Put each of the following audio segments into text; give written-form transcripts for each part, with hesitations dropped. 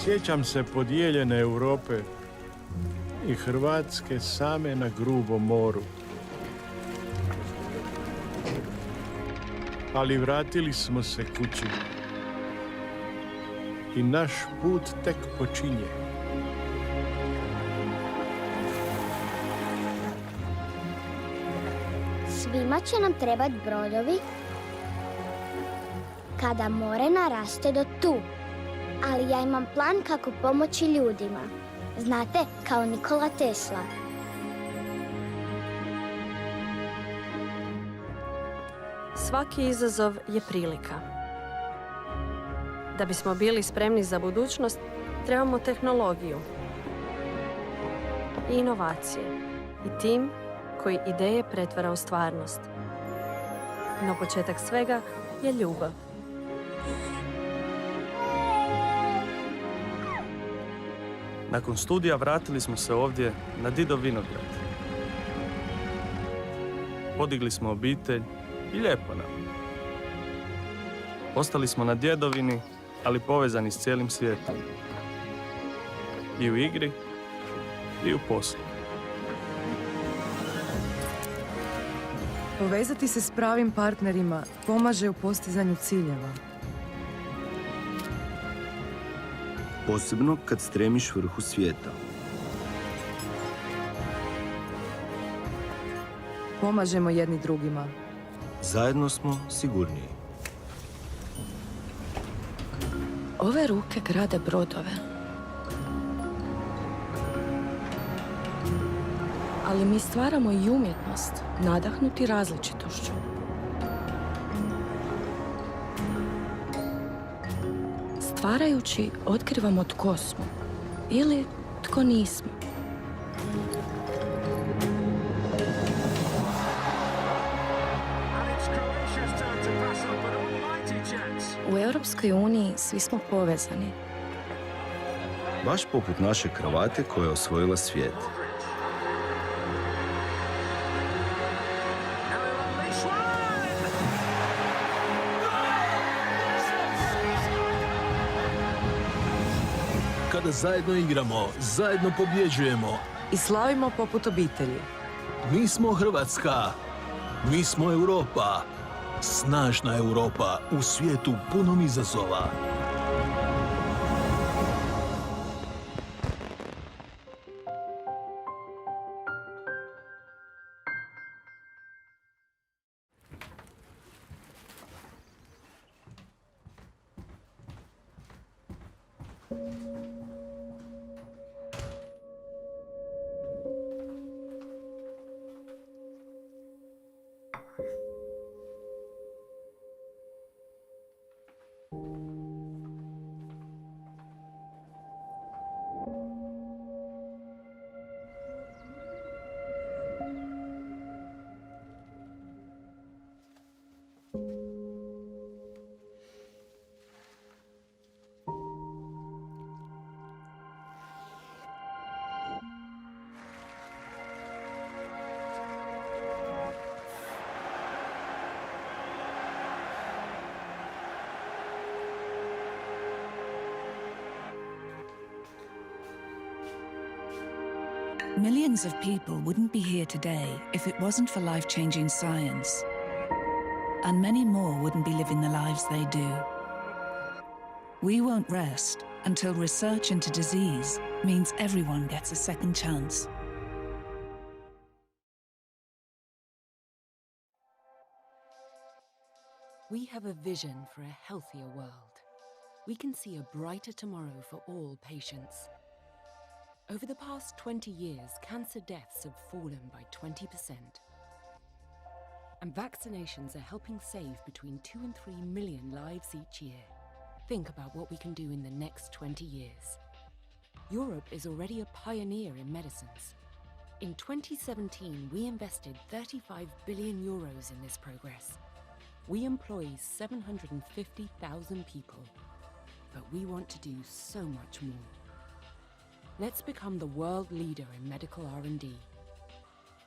Sjećam se podijeljene Europe i Hrvatske same na grubom moru. Ali vratili smo se kući. I naš put tek počinje. Svima će nam trebati brodovi kada more naraste do tu. Ali ja imam plan kako pomoći ljudima. Znate, kao Nikola Tesla. Svaki izazov je prilika. Da bismo bili spremni za budućnost, trebamo tehnologiju i inovacije i tim koji ideje pretvara u stvarnost. No početak svega je ljubav. Nakon studija vratili smo se ovdje na Didov vinograd. Podigli smo obitelj i lijepo nam. Ostali smo na djedovini, ali povezani s cijelim svijetom. I u igri, i u poslu. Povezati se s pravim partnerima pomaže u postizanju ciljeva. Posebno kad stremiš vrhu svijeta. Pomažemo jedni drugima. Zajedno smo sigurniji. Ove ruke grade brodove. Ali mi stvaramo i umjetnost, nadahnuti različitošću. Stvarajući, otkrivamo tko smo ili tko nismo. U Europskoj uniji svi smo povezani. Baš poput naše kravate koja je osvojila svijet. Kada zajedno igramo, zajedno pobjeđujemo. I slavimo poput obitelji. Mi smo Hrvatska. Mi smo Europa. Snažna Europa u svijetu punom izazova. Millions of people wouldn't be here today if it wasn't for life-changing science. And many more wouldn't be living the lives they do. We won't rest until research into disease means everyone gets a second chance. We have a vision for a healthier world. We can see a brighter tomorrow for all patients. Over the past 20 years, cancer deaths have fallen by 20%. And vaccinations are helping save between 2 and 3 million lives each year. Think about what we can do in the next 20 years. Europe is already a pioneer in medicines. In 2017, we invested 35 billion euros in this progress. We employ 750,000 people, but we want to do so much more. Let's become the world leader in medical R&D.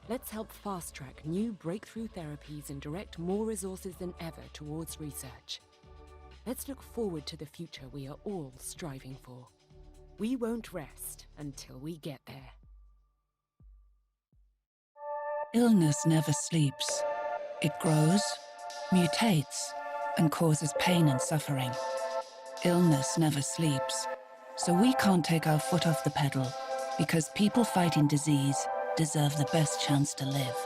Let's help fast-track new breakthrough therapies and direct more resources than ever towards research. Let's look forward to the future we are all striving for. We won't rest until we get there. Illness never sleeps. It grows, mutates, and causes pain and suffering. Illness never sleeps. So we can't take our foot off the pedal, because people fighting disease deserve the best chance to live.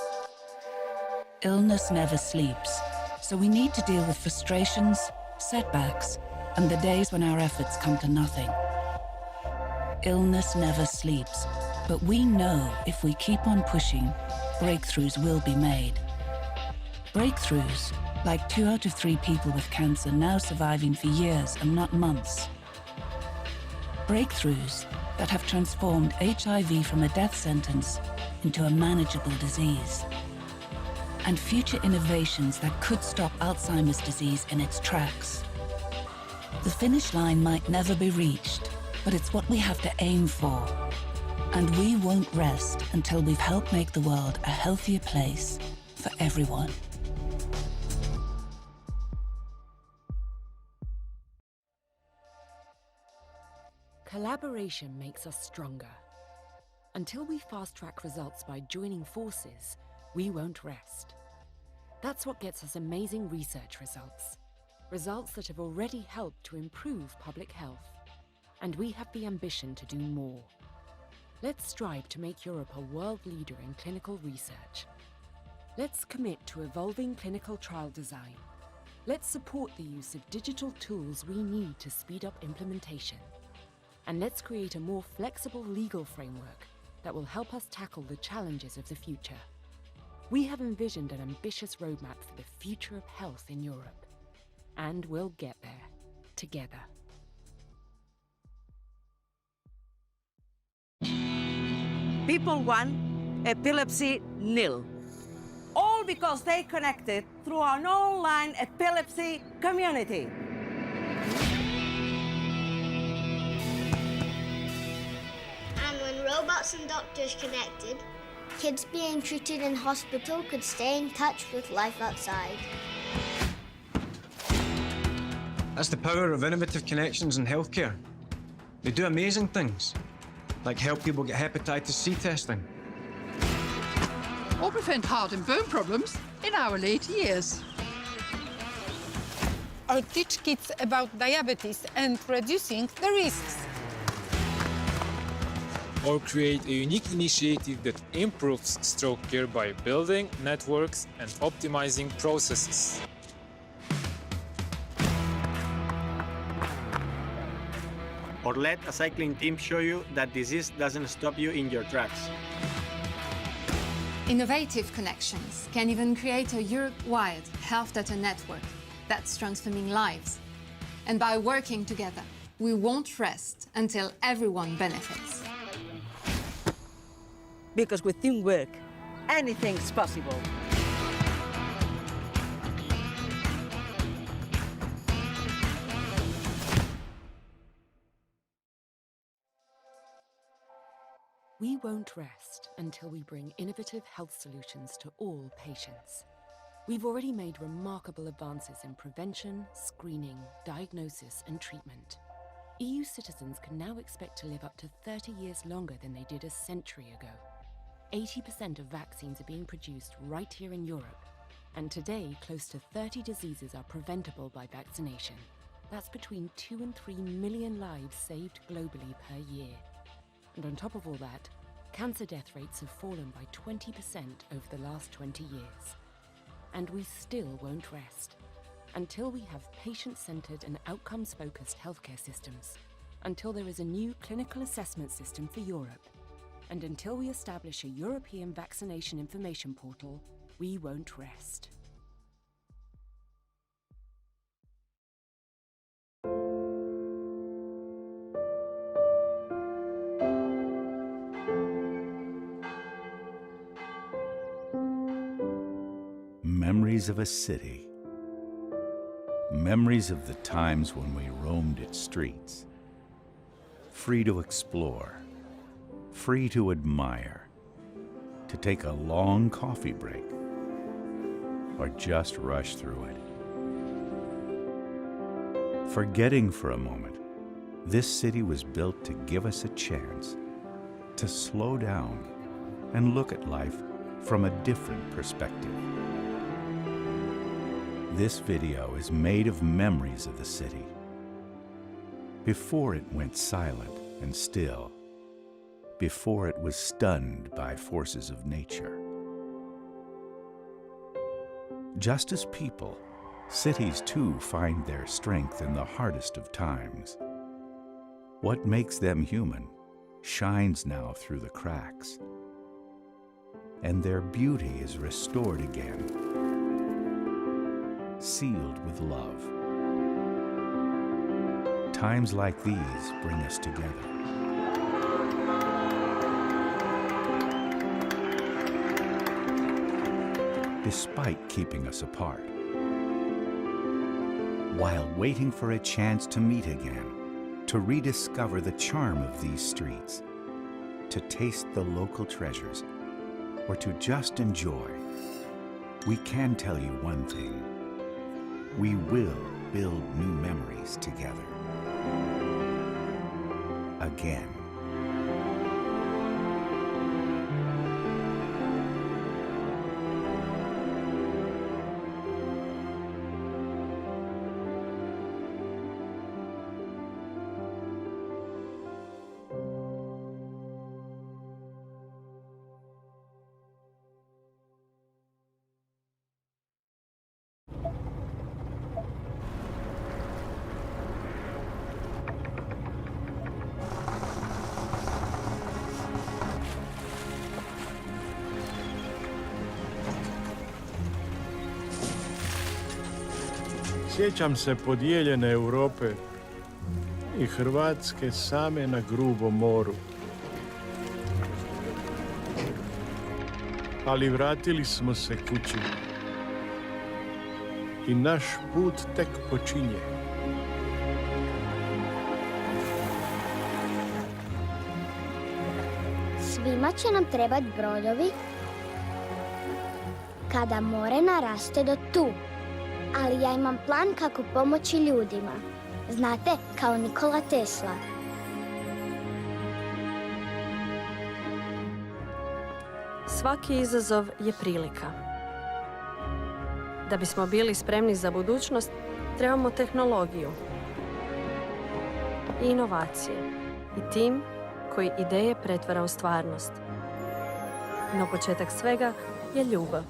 Illness never sleeps, so we need to deal with frustrations, setbacks, and the days when our efforts come to nothing. Illness never sleeps, but we know if we keep on pushing, breakthroughs will be made. Breakthroughs, like 2 out of 3 people with cancer now surviving for years and not months. Breakthroughs that have transformed HIV from a death sentence into a manageable disease. And future innovations that could stop Alzheimer's disease in its tracks. The finish line might never be reached, but it's what we have to aim for. And we won't rest until we've helped make the world a healthier place for everyone. Collaboration makes us stronger. Until we fast-track results by joining forces, we won't rest. That's what gets us amazing research results. Results that have already helped to improve public health. And we have the ambition to do more. Let's strive to make Europe a world leader in clinical research. Let's commit to evolving clinical trial design. Let's support the use of digital tools we need to speed up implementation. And let's create a more flexible legal framework that will help us tackle the challenges of the future. We have envisioned an ambitious roadmap for the future of health in Europe. And we'll get there, together. People 1, epilepsy nil. All because they connected through an online epilepsy community. And when robots and doctors connected, kids being treated in hospital could stay in touch with life outside. That's the power of innovative connections in healthcare. They do amazing things, like help people get hepatitis C testing. Or prevent heart and bone problems in our later years. Or teach kids about diabetes and reducing the risks. Or create a unique initiative that improves stroke care by building networks and optimizing processes. Or let a cycling team show you that disease doesn't stop you in your tracks. Innovative connections can even create a Europe-wide health data network that's transforming lives. And by working together, we won't rest until everyone benefits. Because with teamwork, anything's possible. We won't rest until we bring innovative health solutions to all patients. We've already made remarkable advances in prevention, screening, diagnosis, and treatment. EU citizens can now expect to live up to 30 years longer than they did a century ago. 80% of vaccines are being produced right here in Europe, and today close to 30 diseases are preventable by vaccination. That's between 2 and 3 million lives saved globally per year. And on top of all that, cancer death rates have fallen by 20% over the last 20 years. And we still won't rest until we have patient-centered and outcomes-focused healthcare systems, until there is a new clinical assessment system for Europe, and until we establish a European vaccination information portal, we won't rest. Memories of a city. Memories of the times when we roamed its streets. Free to explore, free to admire, to take a long coffee break, or just rush through it. Forgetting for a moment, this city was built to give us a chance to slow down and look at life from a different perspective. This video is made of memories of the city, before it went silent and still, before it was stunned by forces of nature. Just as people, cities too find their strength in the hardest of times. What makes them human shines now through the cracks, and their beauty is restored again, sealed with love. Times like these bring us together. Despite keeping us apart. While waiting for a chance to meet again, to rediscover the charm of these streets, to taste the local treasures, or to just enjoy, we can tell you one thing. We will build new memories together. Again. Sjećam se podijeljene Europe i Hrvatske same na grubom moru. Ali vratili smo se kući i naš put tek počinje. Svima će nam trebati brodovi kada more naraste do tu. Ali ja imam plan kako pomoći ljudima. Znate, kao Nikola Tesla. Svaki izazov je prilika. Da bismo bili spremni za budućnost, trebamo tehnologiju, i inovacije i tim koji ideje pretvara u stvarnost. No početak svega je ljubav.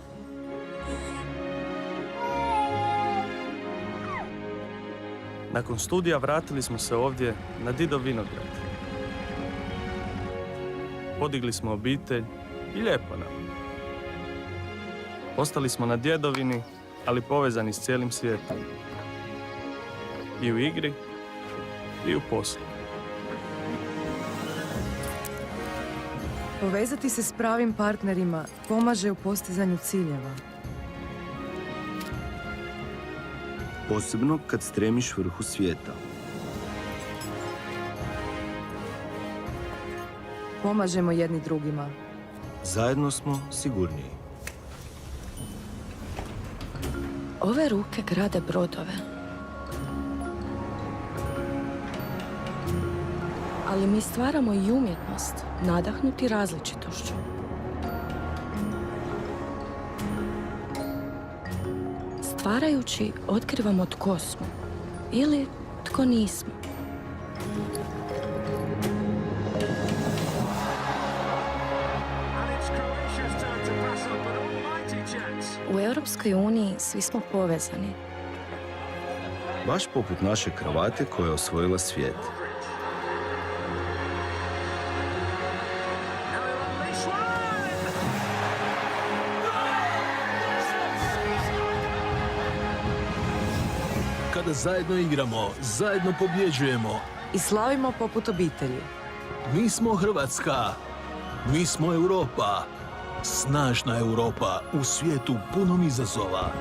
Nakon studija vratili smo se ovdje na Didov vinograd. Podigli smo obitelj i lijepo nam. Ostali smo na djedovini, ali povezani s cijelim svijetom. I u igri, i u poslu. Povezati se s pravim partnerima pomaže u postizanju ciljeva. Posebno kad stremiš vrhu svijeta. Pomažemo jedni drugima. Zajedno smo sigurniji. Ove ruke grade brodove. Ali mi stvaramo i umjetnost, nadahnuti različitošću. Stvarajući, otkrivamo tko smo ili Tko nismo? U Europskoj uniji svi smo povezani. Baš poput naše kravate koja je osvojila svijet. Kada zajedno igramo, zajedno pobjeđujemo. I slavimo poput obitelji. Mi smo Hrvatska. Mi smo Europa. Snažna Europa u svijetu punom izazova.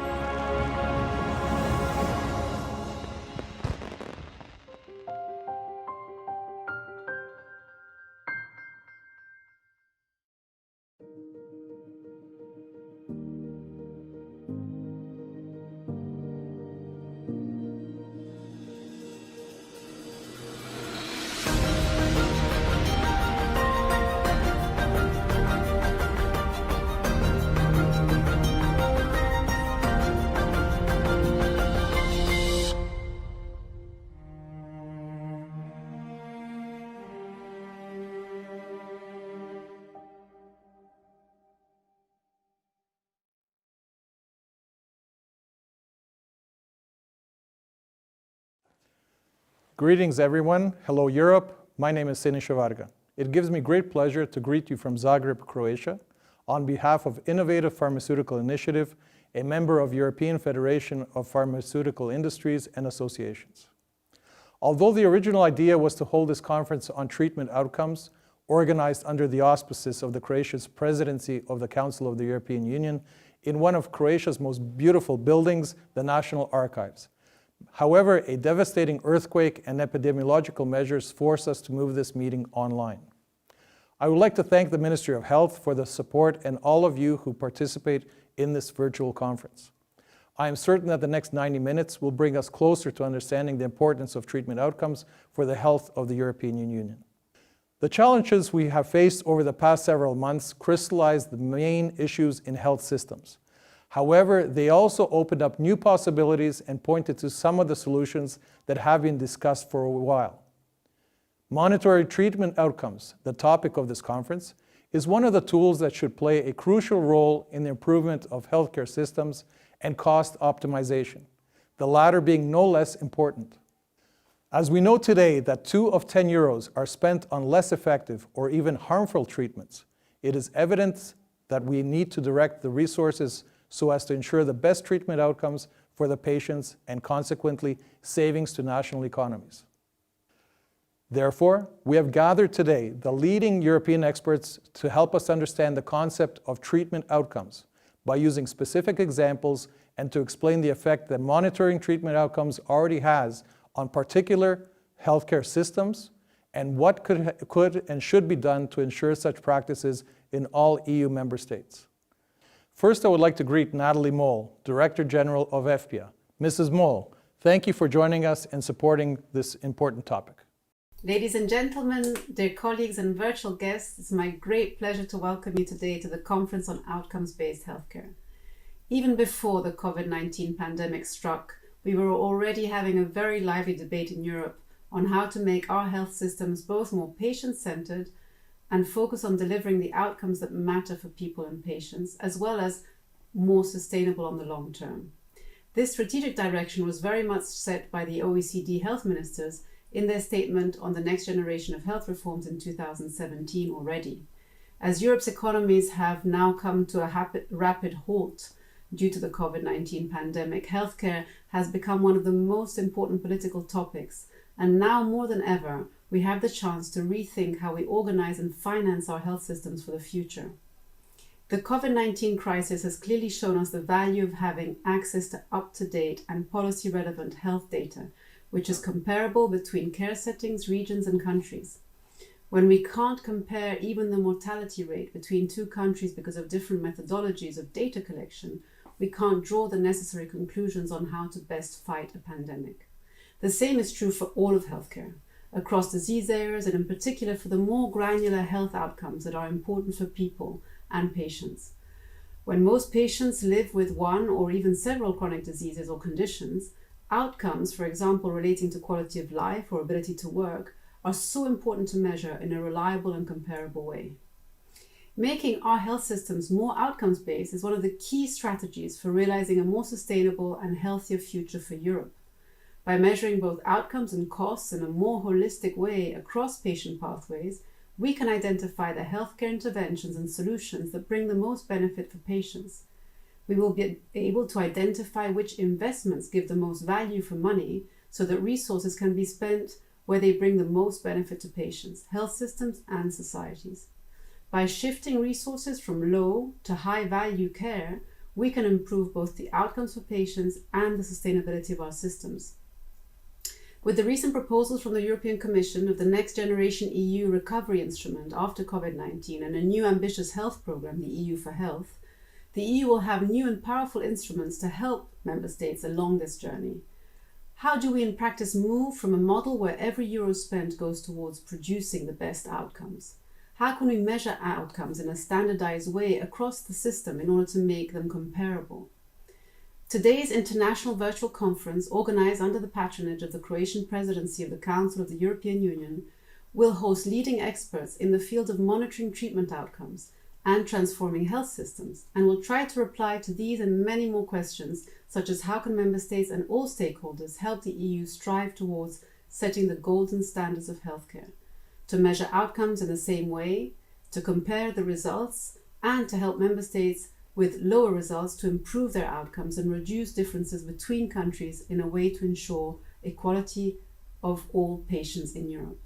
Greetings, everyone. Hello, Europe. My name is Siniša Varga. It gives me great pleasure to greet you from Zagreb, Croatia, on behalf of Innovative Pharmaceutical Initiative, a member of European Federation of Pharmaceutical Industries and Associations. Although the original idea was to hold this conference on treatment outcomes, organized under the auspices of the Croatia's Presidency of the Council of the European Union, in one of Croatia's most beautiful buildings, the National Archives. However, a devastating earthquake and epidemiological measures forced us to move this meeting online. I would like to thank the Ministry of Health for the support and all of you who participate in this virtual conference. I am certain that the next 90 minutes will bring us closer to understanding the importance of treatment outcomes for the health of the European Union. The challenges we have faced over the past several months crystallized the main issues in health systems. However, they also opened up new possibilities and pointed to some of the solutions that have been discussed for a while. Monitoring treatment outcomes, the topic of this conference, is one of the tools that should play a crucial role in the improvement of healthcare systems and cost optimization, the latter being no less important. As we know today that 2 of 10 euros are spent on less effective or even harmful treatments, it is evident that we need to direct the resources so as to ensure the best treatment outcomes for the patients and consequently savings to national economies. Therefore, we have gathered today the leading European experts to help us understand the concept of treatment outcomes by using specific examples and to explain the effect that monitoring treatment outcomes already has on particular healthcare systems and what could and should be done to ensure such practices in all EU member states. First, I would like to greet Natalie Moll, Director General of EFPIA. Mrs. Moll, thank you for joining us and supporting this important topic. Ladies and gentlemen, dear colleagues and virtual guests, it's my great pleasure to welcome you today to the Conference on Outcomes-Based Healthcare. Even before the COVID-19 pandemic struck, we were already having a very lively debate in Europe on how to make our health systems both more patient-centered and focus on delivering the outcomes that matter for people and patients, as well as more sustainable on the long term. This strategic direction was very much set by the OECD health ministers in their statement on the next generation of health reforms in 2017 already. As Europe's economies have now come to a rapid halt due to the COVID-19 pandemic, healthcare has become one of the most important political topics, and now more than ever, we have the chance to rethink how we organize and finance our health systems for the future. The COVID-19 crisis has clearly shown us the value of having access to up-to-date and policy-relevant health data, which is comparable between care settings, regions, and countries. When we can't compare even the mortality rate between 2 countries because of different methodologies of data collection, we can't draw the necessary conclusions on how to best fight a pandemic. The same is true for all of healthcare, across disease areas, and in particular for the more granular health outcomes that are important for people and patients. When most patients live with one or even several chronic diseases or conditions, Outcomes, for example, relating to quality of life or ability to work, are so important to measure in a reliable and comparable way. Making our health systems more outcomes-based is one of the key strategies for realizing a more sustainable and healthier future for Europe. By measuring both outcomes and costs in a more holistic way across patient pathways, we can identify the healthcare interventions and solutions that bring the most benefit for patients. We will be able to identify which investments give the most value for money so that resources can be spent where they bring the most benefit to patients, health systems, and societies. By shifting resources from low to high value care, we can improve both the outcomes for patients and the sustainability of our systems. With the recent proposals from the European Commission of the Next Generation EU Recovery Instrument after COVID-19 and a new ambitious health programme, the EU for Health, the EU will have new and powerful instruments to help member states along this journey. How do we in practice move from a model where every euro spent goes towards producing the best outcomes? How can we measure outcomes in a standardized way across the system in order to make them comparable? Today's international virtual conference, organized under the patronage of the Croatian Presidency of the Council of the European Union, will host leading experts in the field of monitoring treatment outcomes and transforming health systems, and will try to reply to these and many more questions, such as how can member states and all stakeholders help the EU strive towards setting the golden standards of healthcare, to measure outcomes in the same way, to compare the results, and to help member states with lower results to improve their outcomes and reduce differences between countries in a way to ensure equality of all patients in Europe.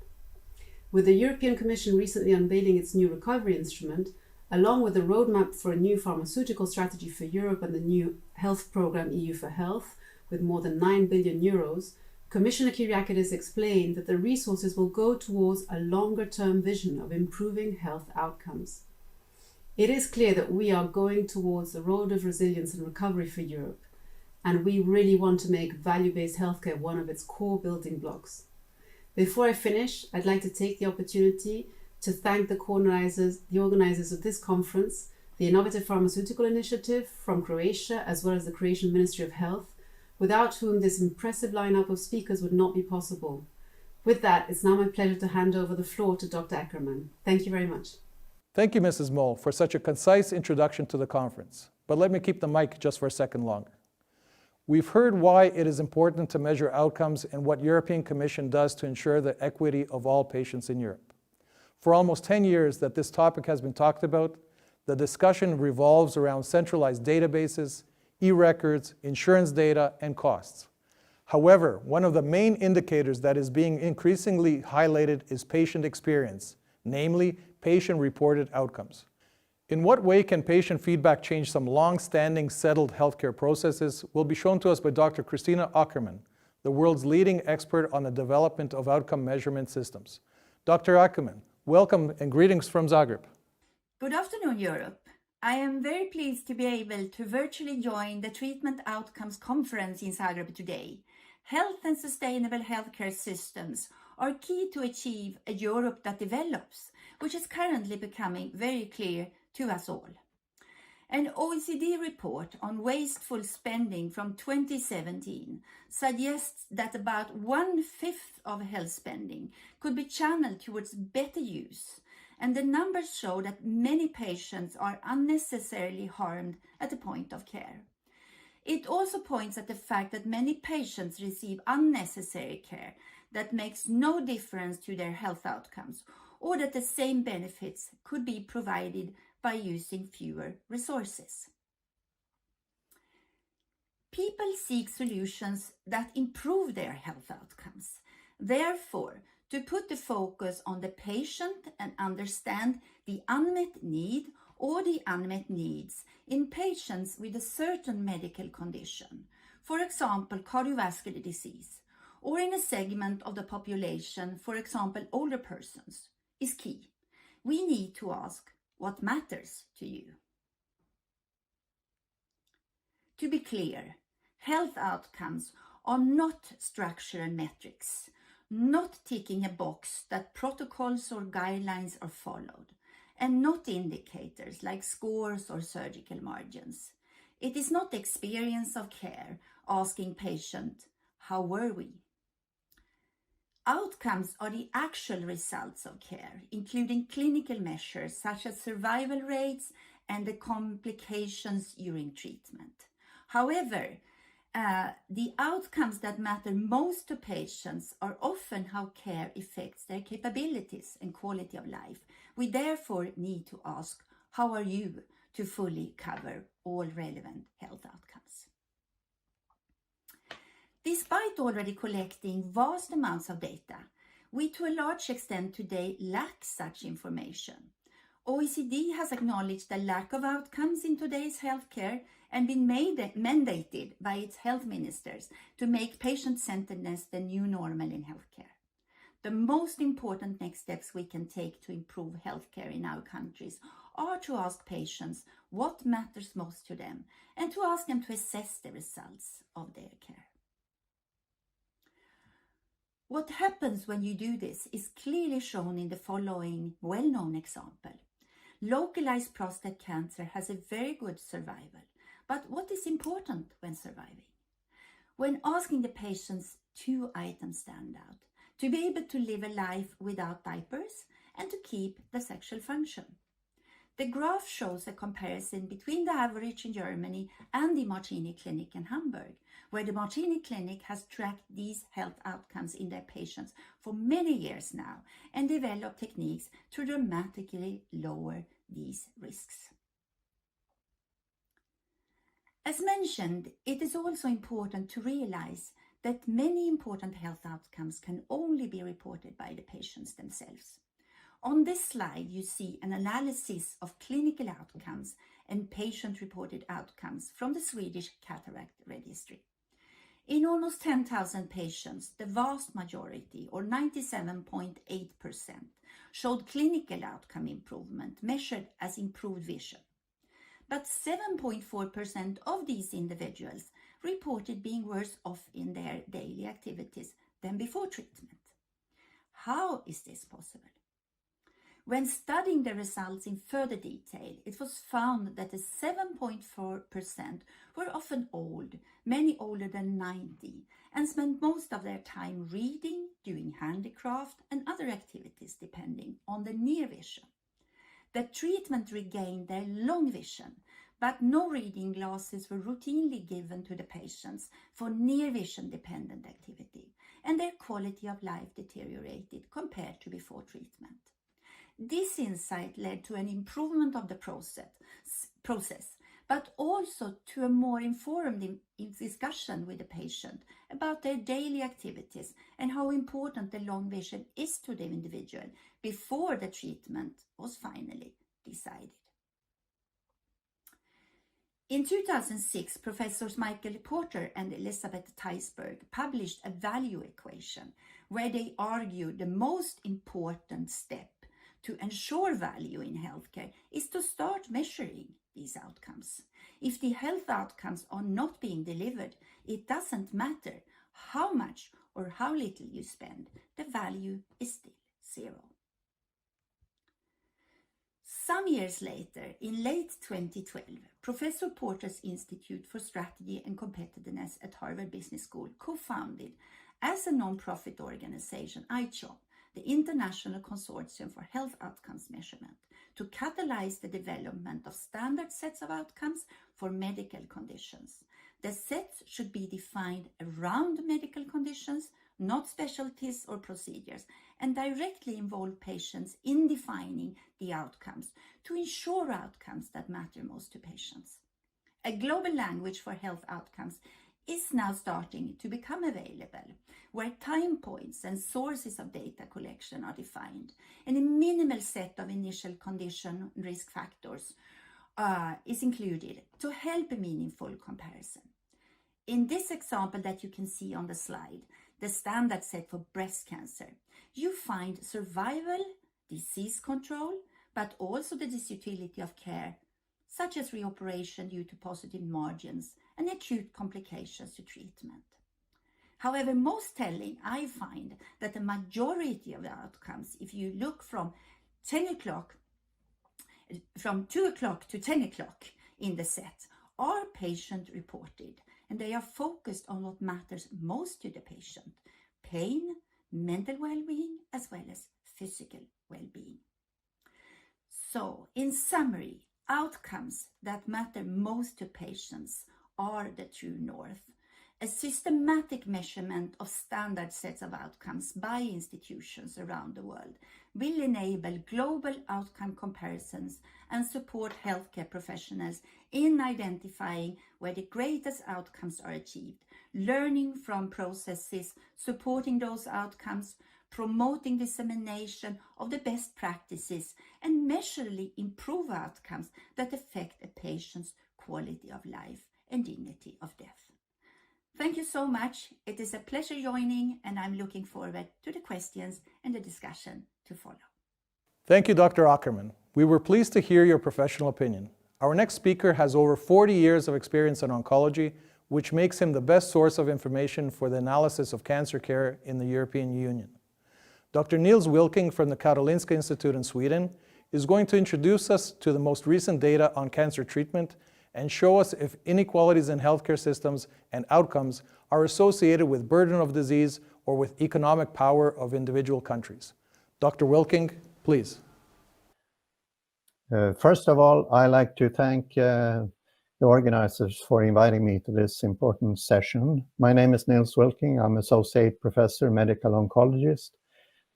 With the European Commission recently unveiling its new recovery instrument, along with the roadmap for a new pharmaceutical strategy for Europe and the new health programme EU for Health, with more than 9 billion euros, Commissioner Kyriakides explained that the resources will go towards a longer-term vision of improving health outcomes. It is clear that we are going towards the road of resilience and recovery for Europe, and we really want to make value-based healthcare one of its core building blocks. Before I finish, I'd like to take the opportunity to thank the organizers of this conference, the Innovative Pharmaceutical Initiative from Croatia, as well as the Croatian Ministry of Health, without whom this impressive lineup of speakers would not be possible. With that, it's now my pleasure to hand over the floor to Dr. Ackerman. Thank you very much. Thank you, Mrs. Moll, for such a concise introduction to the conference. But let me keep the mic just for a second longer. We've heard why it is important to measure outcomes and what European Commission does to ensure the equity of all patients in Europe. For almost 10 years that this topic has been talked about, the discussion revolves around centralized databases, e-records, insurance data, and costs. However, one of the main indicators that is being increasingly highlighted is patient experience, namely patient-reported outcomes. In what way can patient feedback change some long-standing settled healthcare processes will be shown to us by Dr. Christina Ackerman, the world's leading expert on the development of outcome measurement systems. Dr. Ackerman, welcome and greetings from Zagreb. Good afternoon, Europe. I am very pleased to be able to virtually join the Treatment Outcomes Conference in Zagreb today. Health and sustainable healthcare systems are key to achieve a Europe that develops, which is currently becoming very clear to us all. An OECD report on wasteful spending from 2017 suggests that about 1/5 of health spending could be channeled towards better use, and the numbers show that many patients are unnecessarily harmed at the point of care. It also points at the fact that many patients receive unnecessary care that makes no difference to their health outcomes, or that the same benefits could be provided by using fewer resources. People seek solutions that improve their health outcomes. Therefore, to put the focus on the patient and understand the unmet need or the unmet needs in patients with a certain medical condition, for example, cardiovascular disease, or in a segment of the population, for example, older persons, is key. We need to ask, what matters to you? To be clear, health outcomes are not structural metrics, not ticking a box that protocols or guidelines are followed, and not indicators like scores or surgical margins. It is not experience of care asking patient, how were we? Outcomes are the actual results of care, including clinical measures such as survival rates and the complications during treatment. However, the outcomes that matter most to patients are often how care affects their capabilities and quality of life. We therefore need to ask, how are you to fully cover all relevant health outcomes? Despite already collecting vast amounts of data, we to a large extent today lack such information. OECD has acknowledged the lack of outcomes in today's healthcare and been mandated by its health ministers to make patient-centeredness the new normal in healthcare. The most important next steps we can take to improve healthcare in our countries are to ask patients what matters most to them and to ask them to assess the results of their care. What happens when you do this is clearly shown in the following well-known example. Localized prostate cancer has a very good survival, but what is important when surviving? When asking the patients, 2 items stand out: to be able to live a life without diapers and to keep the sexual function. The graph shows a comparison between the average in Germany and the Martini Clinic in Hamburg, where the Martini Clinic has tracked these health outcomes in their patients for many years now and developed techniques to dramatically lower these risks. As mentioned, it is also important to realize that many important health outcomes can only be reported by the patients themselves. On this slide, you see an analysis of clinical outcomes and patient-reported outcomes from the Swedish Cataract Registry. In almost 10,000 patients, the vast majority, or 97.8%, showed clinical outcome improvement measured as improved vision. But 7.4% of these individuals reported being worse off in their daily activities than before treatment. How is this possible? When studying the results in further detail, it was found that the 7.4% were often old, many older than 90, and spent most of their time reading, doing handicraft, and other activities depending on the near vision. The treatment regained their long vision, but no reading glasses were routinely given to the patients for near vision dependent activity, and their quality of life deteriorated compared to before treatment. This insight led to an improvement of the process, but also to a more informed discussion with the patient about their daily activities and how important the long vision is to the individual before the treatment was finally decided. In 2006, Professors Michael Porter and Elizabeth Theisberg published a value equation where they argued the most important step to ensure value in healthcare is to start measuring these outcomes. If the health outcomes are not being delivered, it doesn't matter how much or how little you spend, the value is still zero. Some years later, in late 2012, Professor Porter's Institute for Strategy and Competitiveness at Harvard Business School co-founded as a non-profit organization, ICHOM, the International Consortium for Health Outcomes Measurement, to catalyze the development of standard sets of outcomes for medical conditions. The sets should be defined around medical conditions, not specialties or procedures, and directly involve patients in defining the outcomes to ensure outcomes that matter most to patients. A global language for health outcomes is now starting to become available, where time points and sources of data collection are defined, and a minimal set of initial condition risk factors is included to help a meaningful comparison. In this example that you can see on the slide, the standard set for breast cancer, you find survival, disease control, but also the disutility of care, such as reoperation due to positive margins and acute complications to treatment. However, most telling, I find that the majority of the outcomes, if you look from 2 o'clock to 10 o'clock in the set, are patient reported and they are focused on what matters most to the patient: pain, mental well-being, as well as physical well-being. So, in summary, outcomes that matter most to patients are the true north. A systematic measurement of standard sets of outcomes by institutions around the world will enable global outcome comparisons and support healthcare professionals in identifying where the greatest outcomes are achieved, learning from processes supporting those outcomes, promoting dissemination of the best practices, and measurably improve outcomes that affect a patient's quality of life and dignity of death. Thank you so much. It is a pleasure joining, and I'm looking forward to the questions and the discussion to follow. Thank you, Dr. Ackerman. We were pleased to hear your professional opinion. Our next speaker has over 40 years of experience in oncology, which makes him the best source of information for the analysis of cancer care in the European Union. Dr. Niels Wilking from the Karolinska Institute in Sweden is going to introduce us to the most recent data on cancer treatment and show us if inequalities in healthcare systems and outcomes are associated with burden of disease or with economic power of individual countries. Dr. Wilking, please. First of all, I'd like to thank the organizers for inviting me to this important session. My name is Niels Wilking. I'm Associate Professor, Medical Oncologist,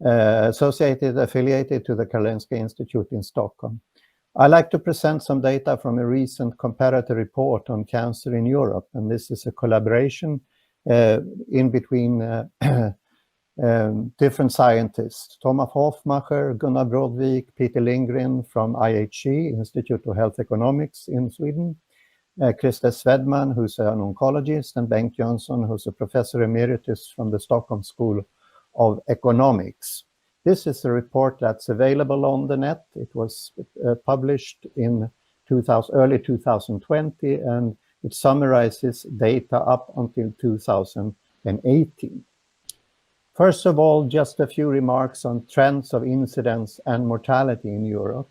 affiliated to the Karolinska Institute in Stockholm. I'd like to present some data from a recent comparative report on cancer in Europe, and this is a collaboration in between different scientists: Thomas Hofmacher, Gunnar Brodvik, Peter Lindgren from IHE, Institute of Health Economics in Sweden, Christer Swedman, who's an oncologist, and Bengt Jönsson, who's a professor emeritus from the Stockholm School of Economics. This is a report that's available on the net. It was published in early 2020, and it summarizes data up until 2018. First of all, just a few remarks on trends of incidence and mortality in Europe.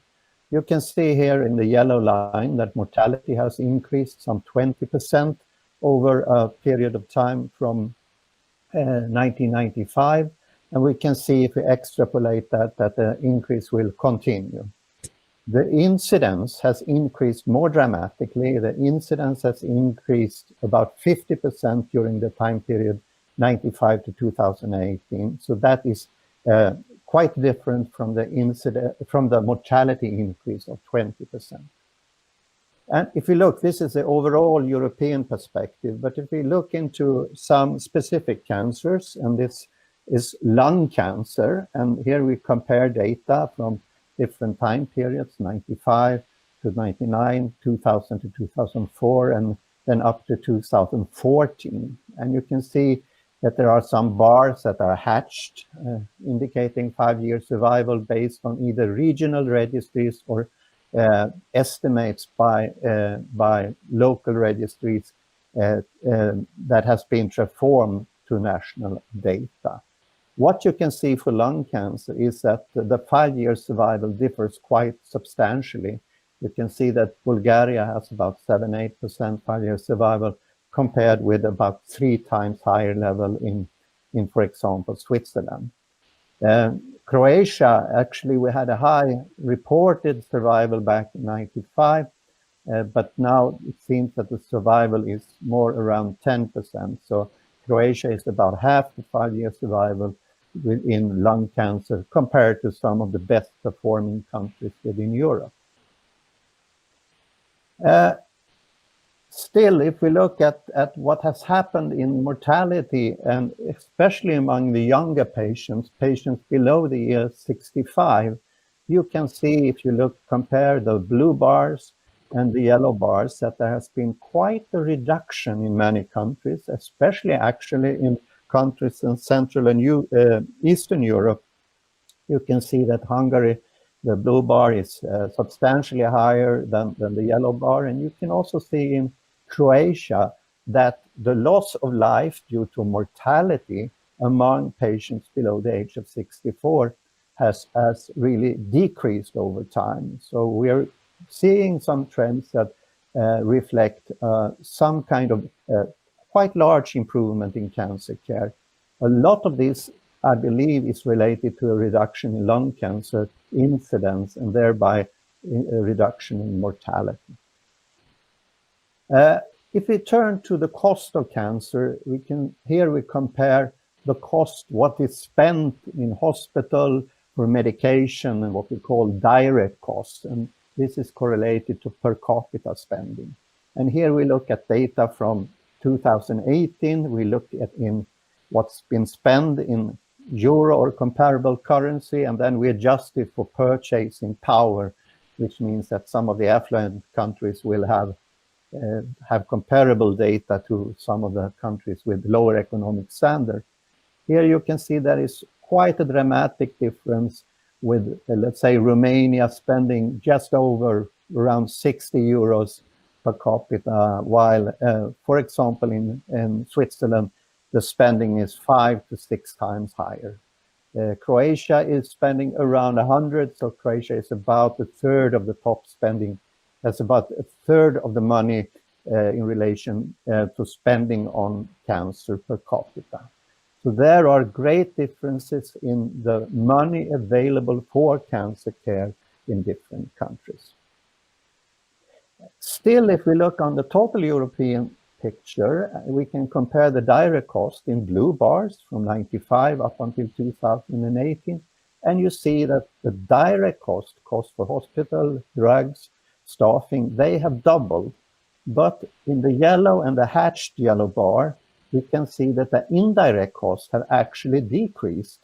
You can see here in the yellow line that mortality has increased some 20% over a period of time from 1995. And we can see if we extrapolate that the increase will continue. The incidence has increased more dramatically. The incidence has increased about 50% during the time period 95 to 2018. So that is quite different from the mortality increase of 20%. And if you look, this is the overall European perspective, but if we look into some specific cancers, and this is lung cancer, and here we compare data from different time periods, 95 to 99, 2000 to 2004, and then up to 2014. And you can see that there are some bars that are hatched, indicating 5-year survival based on either regional registries or estimates by local registries that has been transformed to national data. What you can see for lung cancer is that the 5-year survival differs quite substantially. You can see that Bulgaria has about 7-8% 5-year survival compared with about 3 times higher level in for example, Switzerland. Croatia, actually, we had a high reported survival back in 95, but now it seems that the survival is more around 10%. So Croatia is about half the 5-year survival in lung cancer compared to some of the best performing countries within Europe. Still, if we look at what has happened in mortality, and especially among the younger patients below the year 65, you can see, if you compare the blue bars and the yellow bars, that there has been quite a reduction in many countries, especially actually in countries in Central and Eastern Europe. You can see that Hungary, the blue bar, is substantially higher than the yellow bar. And you can also see in Croatia that the loss of life due to mortality among patients below the age of 64 has really decreased over time. So we're seeing some trends that reflect some kind of quite large improvement in cancer care. A lot of this, I believe, is related to a reduction in lung cancer incidence and thereby a reduction in mortality. If we turn to the cost of cancer, here we compare the cost, what is spent in hospital for medication and what we call direct costs. And this is correlated to per capita spending. And here we look at data from 2018. We look at in what's been spent in euro or comparable currency, and then we adjust it for purchasing power, which means that some of the affluent countries will have comparable data to some of the countries with lower economic standard. Here you can see there is quite a dramatic difference with, let's say, Romania spending just over around 60 euros per capita, while, for example, in Switzerland, the spending is 5 to 6 times higher. Croatia is spending around 100, so Croatia is about a third of the top spending. That's about a third of the money in relation to spending on cancer per capita. So there are great differences in the money available for cancer care in different countries. Still, if we look on the total European picture, we can compare the direct cost in blue bars from 95 up until 2018. And you see that the direct cost for hospital, drugs, staffing, they have doubled. But in the yellow and the hatched yellow bar, we can see that the indirect costs have actually decreased.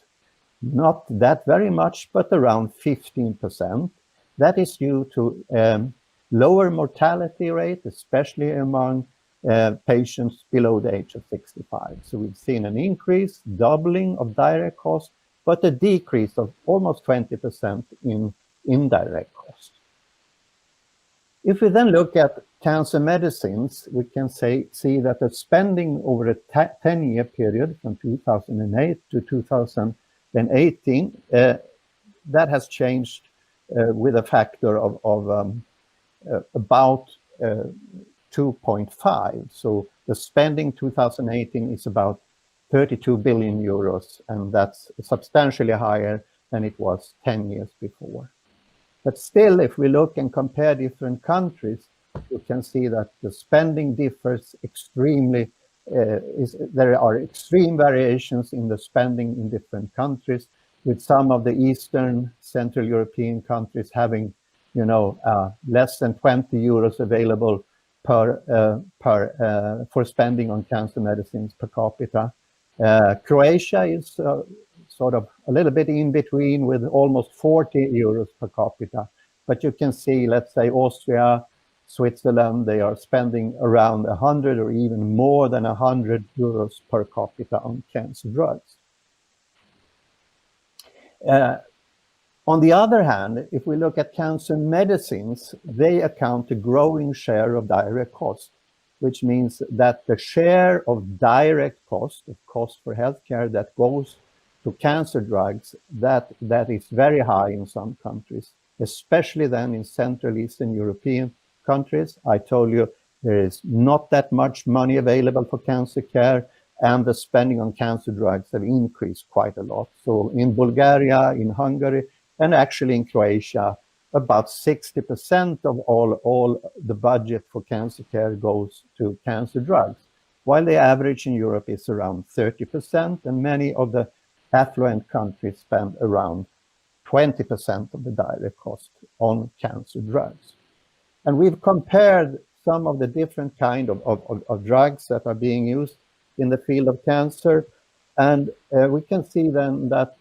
Not that very much, but around 15%. That is due to lower mortality rate, especially among patients below the age of 65. So we've seen an increase, doubling of direct costs, but a decrease of almost 20% in indirect costs. If we then look at cancer medicines, we can see that the spending over a 10-year period from 2008 to 2018, that has changed with a factor of about 2.5. So the spending 2018 is about 32 billion euros, and that's substantially higher than it was 10 years before. But still, if we look and compare different countries, you can see that the spending differs extremely. There are extreme variations in the spending in different countries, with some of the Eastern Central European countries having, less than 20 euros available for spending on cancer medicines per capita. Croatia is sort of a little bit in between with almost 40 euros per capita. But you can see, let's say, Austria, Switzerland, they are spending around 100 or even more than 100 euros per capita on cancer drugs. On the other hand, if we look at cancer medicines, they account a growing share of direct cost, which means that the share of direct cost for healthcare that goes to cancer drugs, that is very high in some countries, especially then in Central Eastern European countries. I told you there is not that much money available for cancer care, and the spending on cancer drugs have increased quite a lot. So in Bulgaria, in Hungary, and actually in Croatia, about 60% of all the budget for cancer care goes to cancer drugs, while the average in Europe is around 30%, and many of the affluent countries spend around 20% of the direct cost on cancer drugs. And we've compared some of the different kind of drugs that are being used in the field of cancer, and we can see then that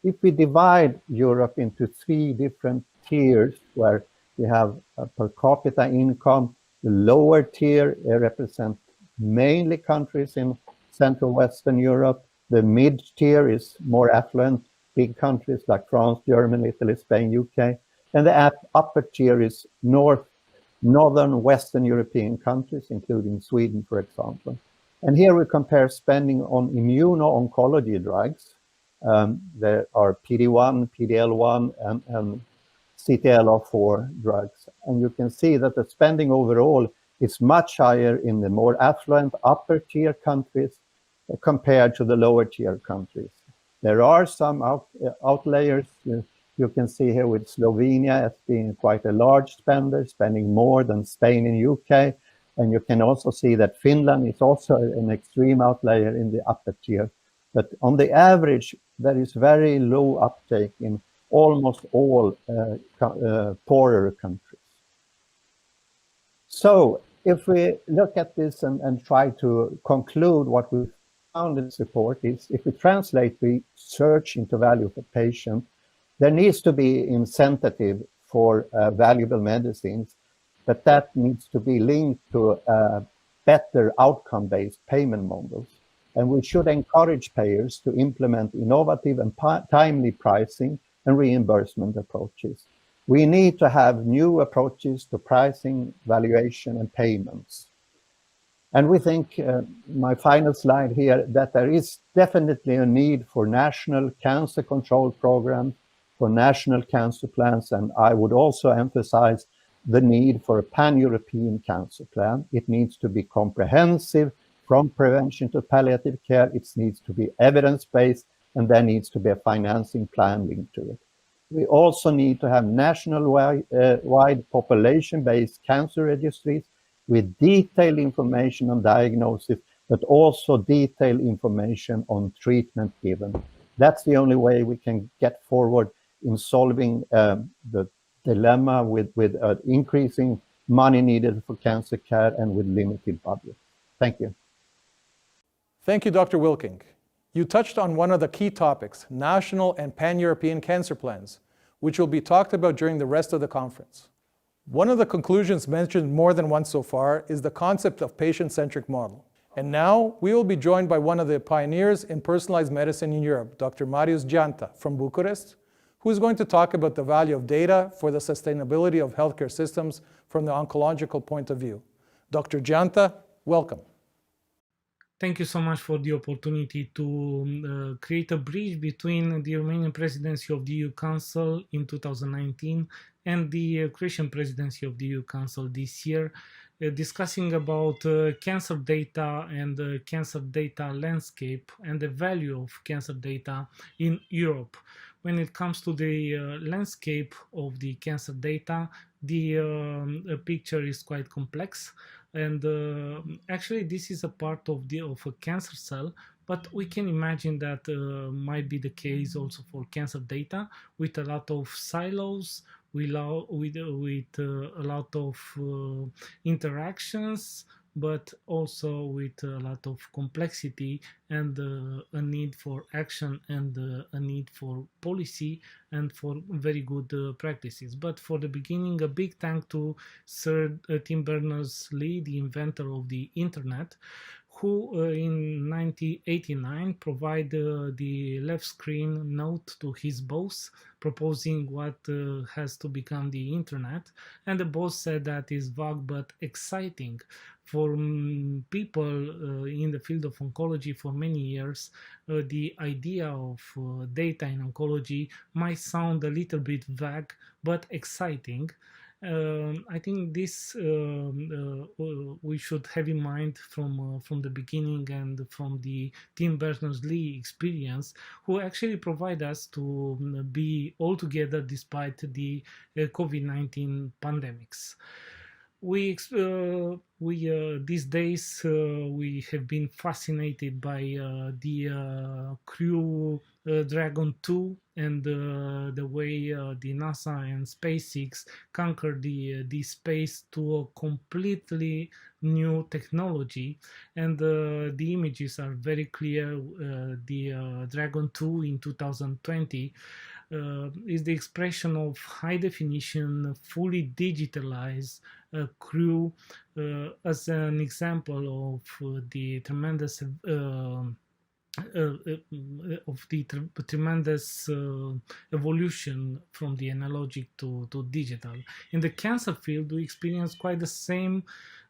if we divide Europe into 3 different tiers, where we have a per capita income, the lower tier represents mainly countries in Central Western Europe. The mid-tier is more affluent, big countries like France, Germany, Italy, Spain, UK. And the upper tier is northern Western European countries, including Sweden, for example. And here we compare spending on immuno-oncology drugs. There are PD-1, PD-L1, and CTLA-4 drugs. And you can see that the spending overall It's much higher in the more affluent upper tier countries compared to the lower tier countries. There are some outliers. You can see here with Slovenia as being quite a large spender, spending more than Spain and UK. And you can also see that Finland is also an extreme outlier in the upper tier. But on the average, there is very low uptake in almost all poorer countries. So if we look at this and try to conclude what we found in this report is, if we translate research into value for patients, there needs to be incentive for valuable medicines, but that needs to be linked to better outcome-based payment models. And we should encourage payers to implement innovative and timely pricing and reimbursement approaches. We need to have new approaches to pricing, valuation, and payments. And we think, my final slide here, that there is definitely a need for national cancer control programs, for national cancer plans, and I would also emphasize the need for a pan-European cancer plan. It needs to be comprehensive, from prevention to palliative care. It needs to be evidence-based, and there needs to be a financing plan linked to it. We also need to have national-wide population-based cancer registries with detailed information on diagnosis, but also detailed information on treatment given. That's the only way we can get forward in solving the dilemma with increasing money needed for cancer care and with limited budget. Thank you. Thank you, Dr. Wilking. You touched on one of the key topics, national and pan-European cancer plans, which will be talked about during the rest of the conference. One of the conclusions mentioned more than once so far is the concept of patient-centric model. And now we will be joined by one of the pioneers in personalized medicine in Europe, Dr. Marius Gianta from Bucharest, who is going to talk about the value of data for the sustainability of healthcare systems from the oncological point of view. Dr. Gianta, welcome. Thank you so much for the opportunity to create a bridge between the Romanian presidency of the EU Council in 2019 and the Croatian presidency of the EU Council this year, discussing about cancer data and the cancer data landscape and the value of cancer data in Europe. When it comes to the landscape of the cancer data, the picture is quite complex. And actually, this is a part of a cancer cell, but we can imagine that might be the case also for cancer data with a lot of silos, with a lot of interactions, but also with a lot of complexity and a need for action and a need for policy and for very good practices. But for the beginning, a big thank to Sir Tim Berners-Lee, the inventor of the internet, who in 1989 provided the left screen note to his boss proposing what has to become the internet, and the boss said that is vague but exciting. For people in the field of oncology for many years, the idea of data in oncology might sound a little bit vague but exciting. I think this we should have in mind from the beginning and from the Tim Berners-Lee experience, who actually provide us to be all together despite the COVID-19 pandemics. These days we have been fascinated by the Crew Dragon 2 and the way the NASA and SpaceX conquered the space to a completely new technology, and the images are very clear. The Dragon 2 in 2020 is the expression of high definition, fully digitalized Crew as an example of the tremendous evolution from the analogic to digital. In the cancer field, we experience quite the same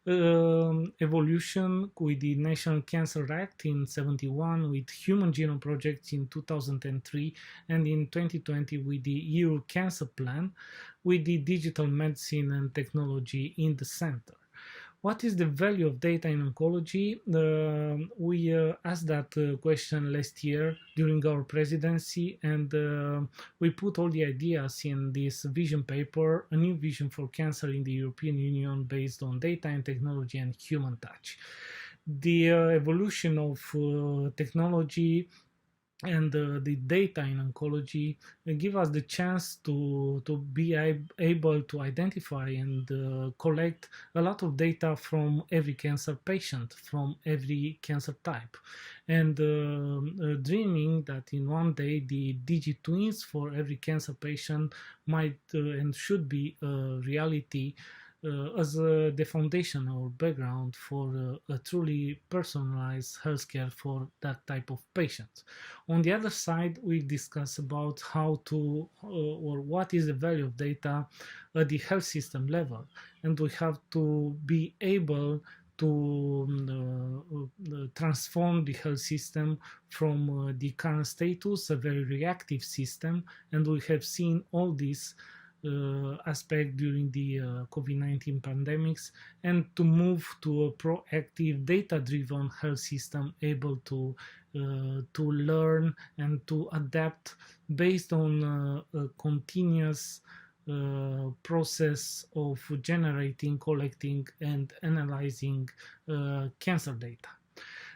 evolution with the National Cancer Act in 1971, with Human Genome Project in 2003, and in 2020 with the EU Cancer Plan, with the digital medicine and technology in the center. What is the value of data in oncology? We asked that question last year during our presidency, and we put all the ideas in this vision paper, a new vision for cancer in the European Union based on data and technology and human touch. The evolution of technology and the data in oncology give us the chance to be able to identify and collect a lot of data from every cancer patient, from every cancer type, and dreaming that in one day the digi-twins for every cancer patient might and should be a reality as the foundation or background for a truly personalized healthcare for that type of patients. On the other side, we discuss about how to or what is the value of data at the health system level, and we have to be able to transform the health system from the current status, a very reactive system, and we have seen all this aspect during the COVID-19 pandemics, and to move to a proactive data-driven health system able to learn and to adapt based on a continuous process of generating, collecting, and analyzing cancer data.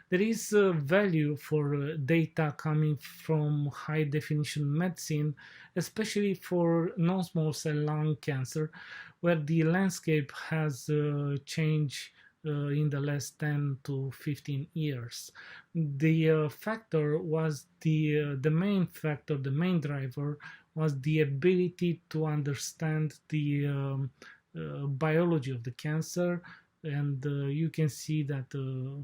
There is value for data coming from high definition medicine, especially for non-small cell lung cancer, where the landscape has changed in the last 10 to 15 years. The factor was the main factor, the main driver was the ability to understand the biology of the cancer, and you can see that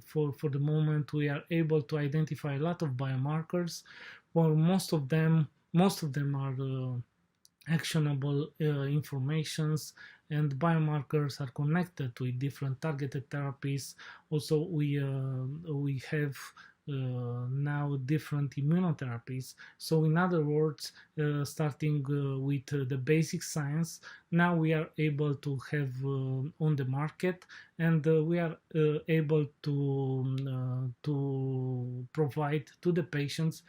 for the moment we are able to identify a lot of biomarkers. Well, most of them are actionable informations, and biomarkers are connected with different targeted therapies. Also, we have now different immunotherapies. So in other words, starting with the basic science, now we are able to have on the market, and we are able to provide to the patients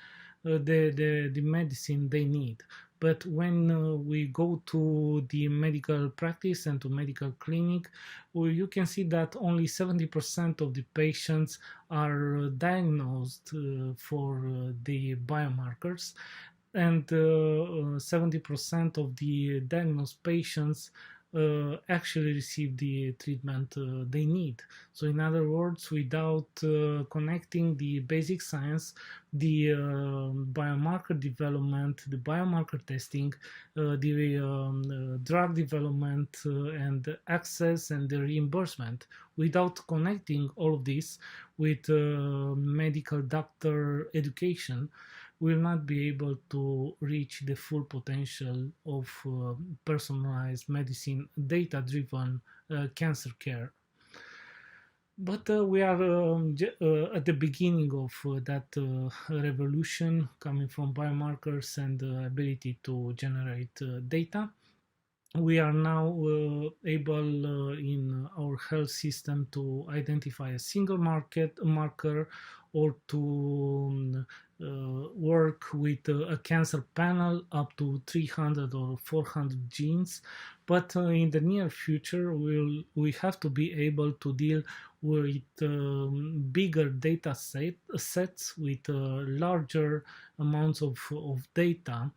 the medicine they need. But when we go to the medical practice and to medical clinic, you can see that only 70% of the patients are diagnosed for the biomarkers, and 70% of the diagnosed patients actually receive the treatment they need. So in other words, without connecting the basic science, the biomarker development, the biomarker testing, the drug development and access and the reimbursement, without connecting all of this with medical doctor education, will not be able to reach the full potential of personalized medicine, data-driven cancer care. But we are at the beginning of that revolution coming from biomarkers and the ability to generate data. We are now able in our health system to identify a single marker, or to work with a cancer panel up to 300 or 400 genes. But in the near future, we have to be able to deal with bigger data sets with larger amounts of data,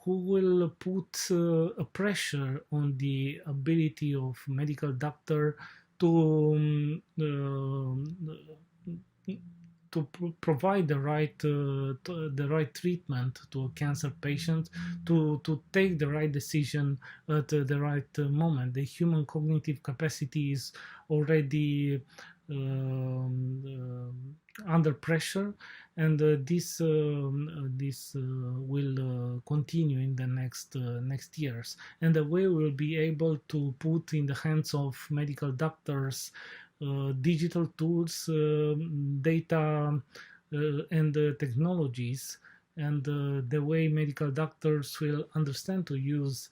who will put a pressure on the ability of medical doctor to provide the right treatment to a cancer patient, to take the right decision at the right moment. The human cognitive capacity is already under pressure, and this will continue in the next years. And the way we'll be able to put in the hands of medical doctors digital tools, data, and technologies and the way medical doctors will understand to use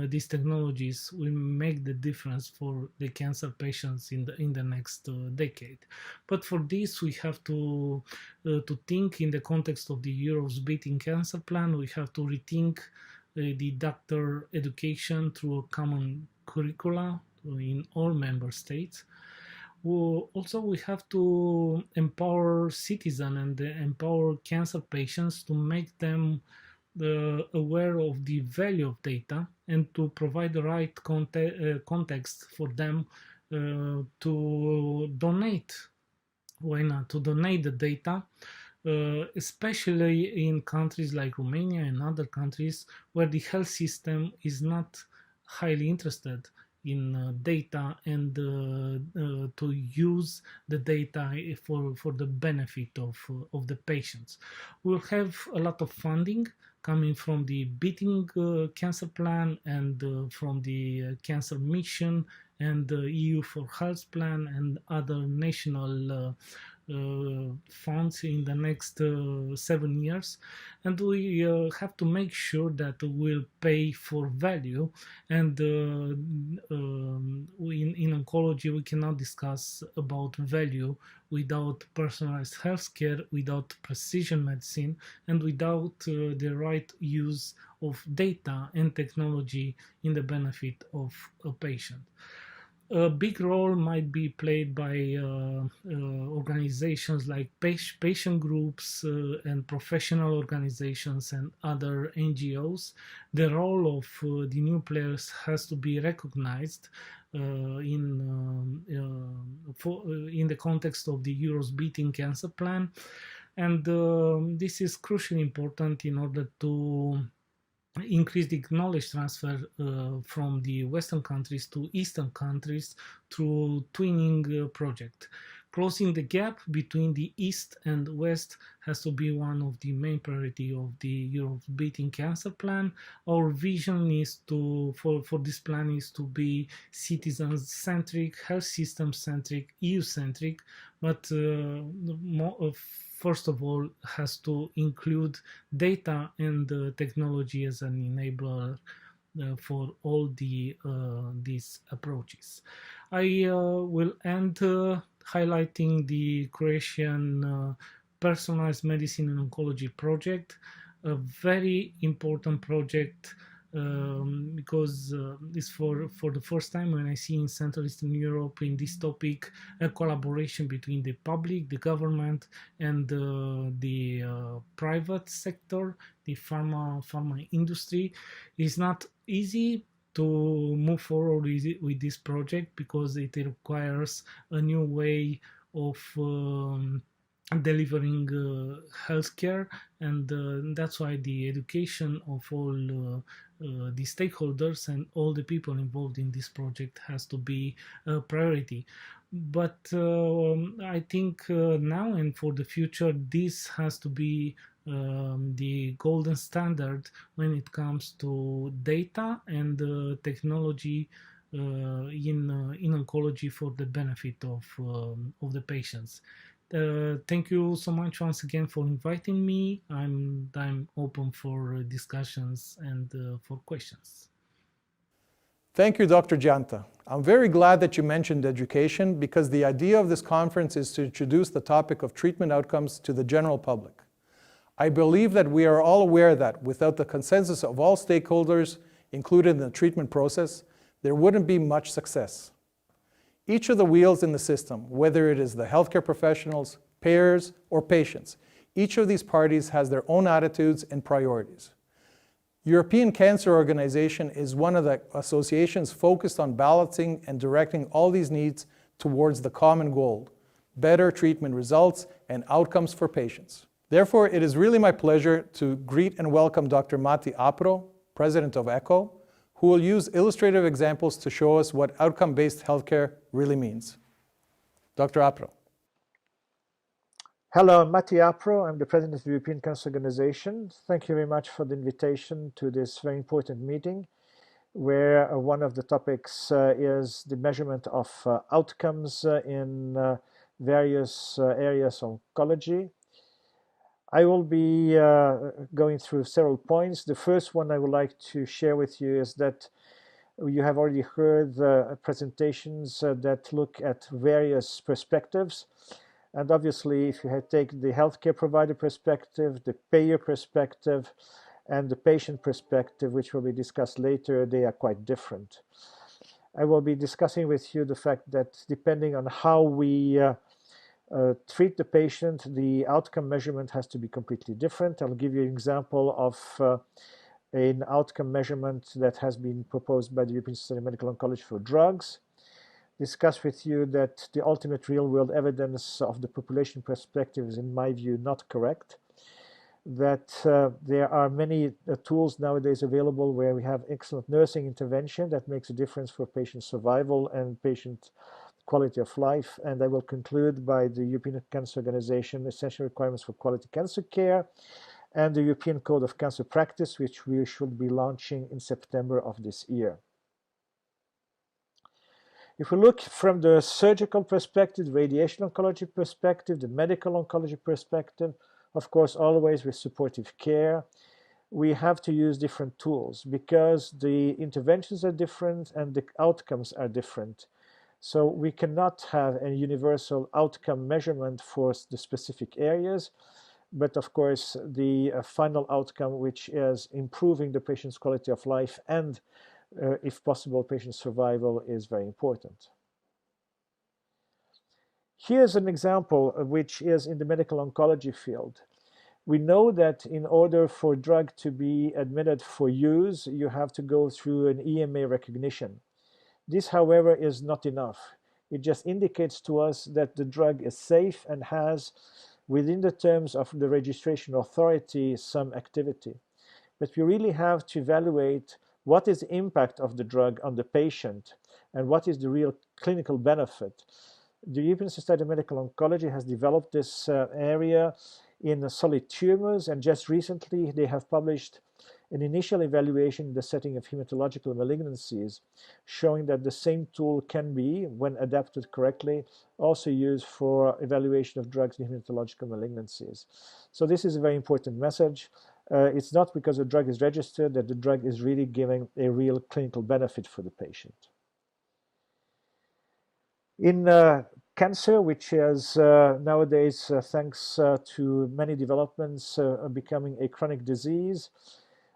these technologies will make the difference for the cancer patients in the next decade. But for this, we have to think in the context of the Europe's Beating Cancer Plan. We have to rethink the doctor education through a common curricula in all member states. Also, we have to empower citizens and empower cancer patients to make them aware of the value of data and to provide the right context for them to donate. Why not? To donate the data, especially in countries like Romania and other countries where the health system is not highly interested in data and to use the data for the benefit of the patients. We'll have a lot of funding coming from the Beating Cancer Plan and from the Cancer Mission and the EU for Health Plan and other national funds in the next 7 years, and we have to make sure that we'll pay for value. And in oncology, we cannot discuss about value without personalized healthcare, without precision medicine, and without the right use of data and technology in the benefit of a patient. A big role might be played by organizations like patient groups and professional organizations and other NGOs. The role of the new players has to be recognized in the context of the Euro's Beating Cancer Plan, and this is crucially important in order to increase the knowledge transfer from the Western countries to Eastern countries through twinning project. Closing the gap between the East and West has to be one of the main priority of the Europe Beating Cancer Plan. Our vision is for this plan is to be citizen-centric, health system-centric, EU-centric, but first of all, has to include data and technology as an enabler for all these approaches. I will end highlighting the Croatian Personalized Medicine and Oncology project, a very important project because it's for the first time when I see in Central Eastern Europe in this topic a collaboration between the public, the government, and the private sector, the pharma industry. It's not easy to move forward with this project because it requires a new way of delivering healthcare, and that's why the education of all the stakeholders and all the people involved in this project has to be a priority. But I think now and for the future, this has to be the golden standard when it comes to data and technology in oncology for the benefit of the patients. Thank you so much once again for inviting me. I'm open for discussions and for questions. Thank you, Dr. Gianta. I'm very glad that you mentioned education because the idea of this conference is to introduce the topic of treatment outcomes to the general public. I believe that we are all aware that without the consensus of all stakeholders included in the treatment process, there wouldn't be much success. Each of the wheels in the system, whether it is the healthcare professionals, payers, or patients, each of these parties has their own attitudes and priorities. European Cancer Organization is one of the associations focused on balancing and directing all these needs towards the common goal, better treatment results and outcomes for patients. Therefore, it is really my pleasure to greet and welcome Dr. Mati Apro, President of ECHO, who will use illustrative examples to show us what outcome-based healthcare really means. Dr. Apro. Hello, I'm Mati Apro. I'm the President of the European Cancer Organization. Thank you very much for the invitation to this very important meeting, where one of the topics is the measurement of outcomes in various areas of oncology. I will be going through several points. The first one I would like to share with you is that you have already heard presentations that look at various perspectives. And obviously, if you take the healthcare provider perspective, the payer perspective, and the patient perspective, which will be discussed later, they are quite different. I will be discussing with you the fact that depending on how we treat the patient, the outcome measurement has to be completely different. I'll give you an example of an outcome measurement that has been proposed by the European Society of Medical Oncology for drugs. Discuss with you that the ultimate real-world evidence of the population perspective is, in my view, not correct. That there are many tools nowadays available where we have excellent nursing intervention that makes a difference for patient survival and patient quality of life. And I will conclude by the European Cancer Organization essential requirements for quality cancer care and the European Code of Cancer Practice, which we should be launching in September of this year. If we look from the surgical perspective, radiation oncology perspective, the medical oncology perspective, of course, always with supportive care, we have to use different tools because the interventions are different and the outcomes are different. So we cannot have a universal outcome measurement for the specific areas, but of course, the final outcome, which is improving the patient's quality of life and if possible, patient survival is very important. Here's an example which is in the medical oncology field. We know that in order for a drug to be admitted for use, you have to go through an EMA recognition. This, however, is not enough. It just indicates to us that the drug is safe and has, within the terms of the registration authority, some activity. But we really have to evaluate what is the impact of the drug on the patient and what is the real clinical benefit. The European Society of Medical Oncology has developed this area in solid tumors, and just recently they have published an initial evaluation in the setting of hematological malignancies, showing that the same tool can be, when adapted correctly, also used for evaluation of drugs in hematological malignancies. So this is a very important message. It's not because a drug is registered that the drug is really giving a real clinical benefit for the patient. In cancer, which is nowadays, thanks to many developments, becoming a chronic disease,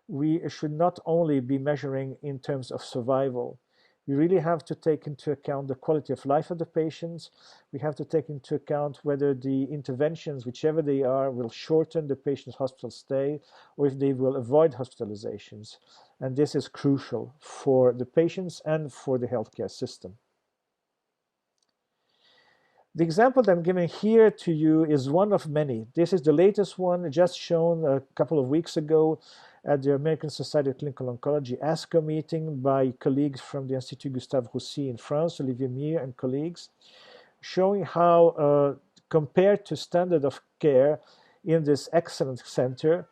we should not only be measuring in terms of survival. We really have to take into account the quality of life of the patients. We have to take into account whether the interventions, whichever they are, will shorten the patient's hospital stay or if they will avoid hospitalizations. And this is crucial for the patients and for the healthcare system. The example that I'm giving here to you is one of many. This is the latest one, just shown a couple of weeks ago at the American Society of Clinical Oncology ASCO meeting by colleagues from the Institut Gustave Roussy in France, Olivier Mir and colleagues, showing how, compared to standard of care in this excellent center,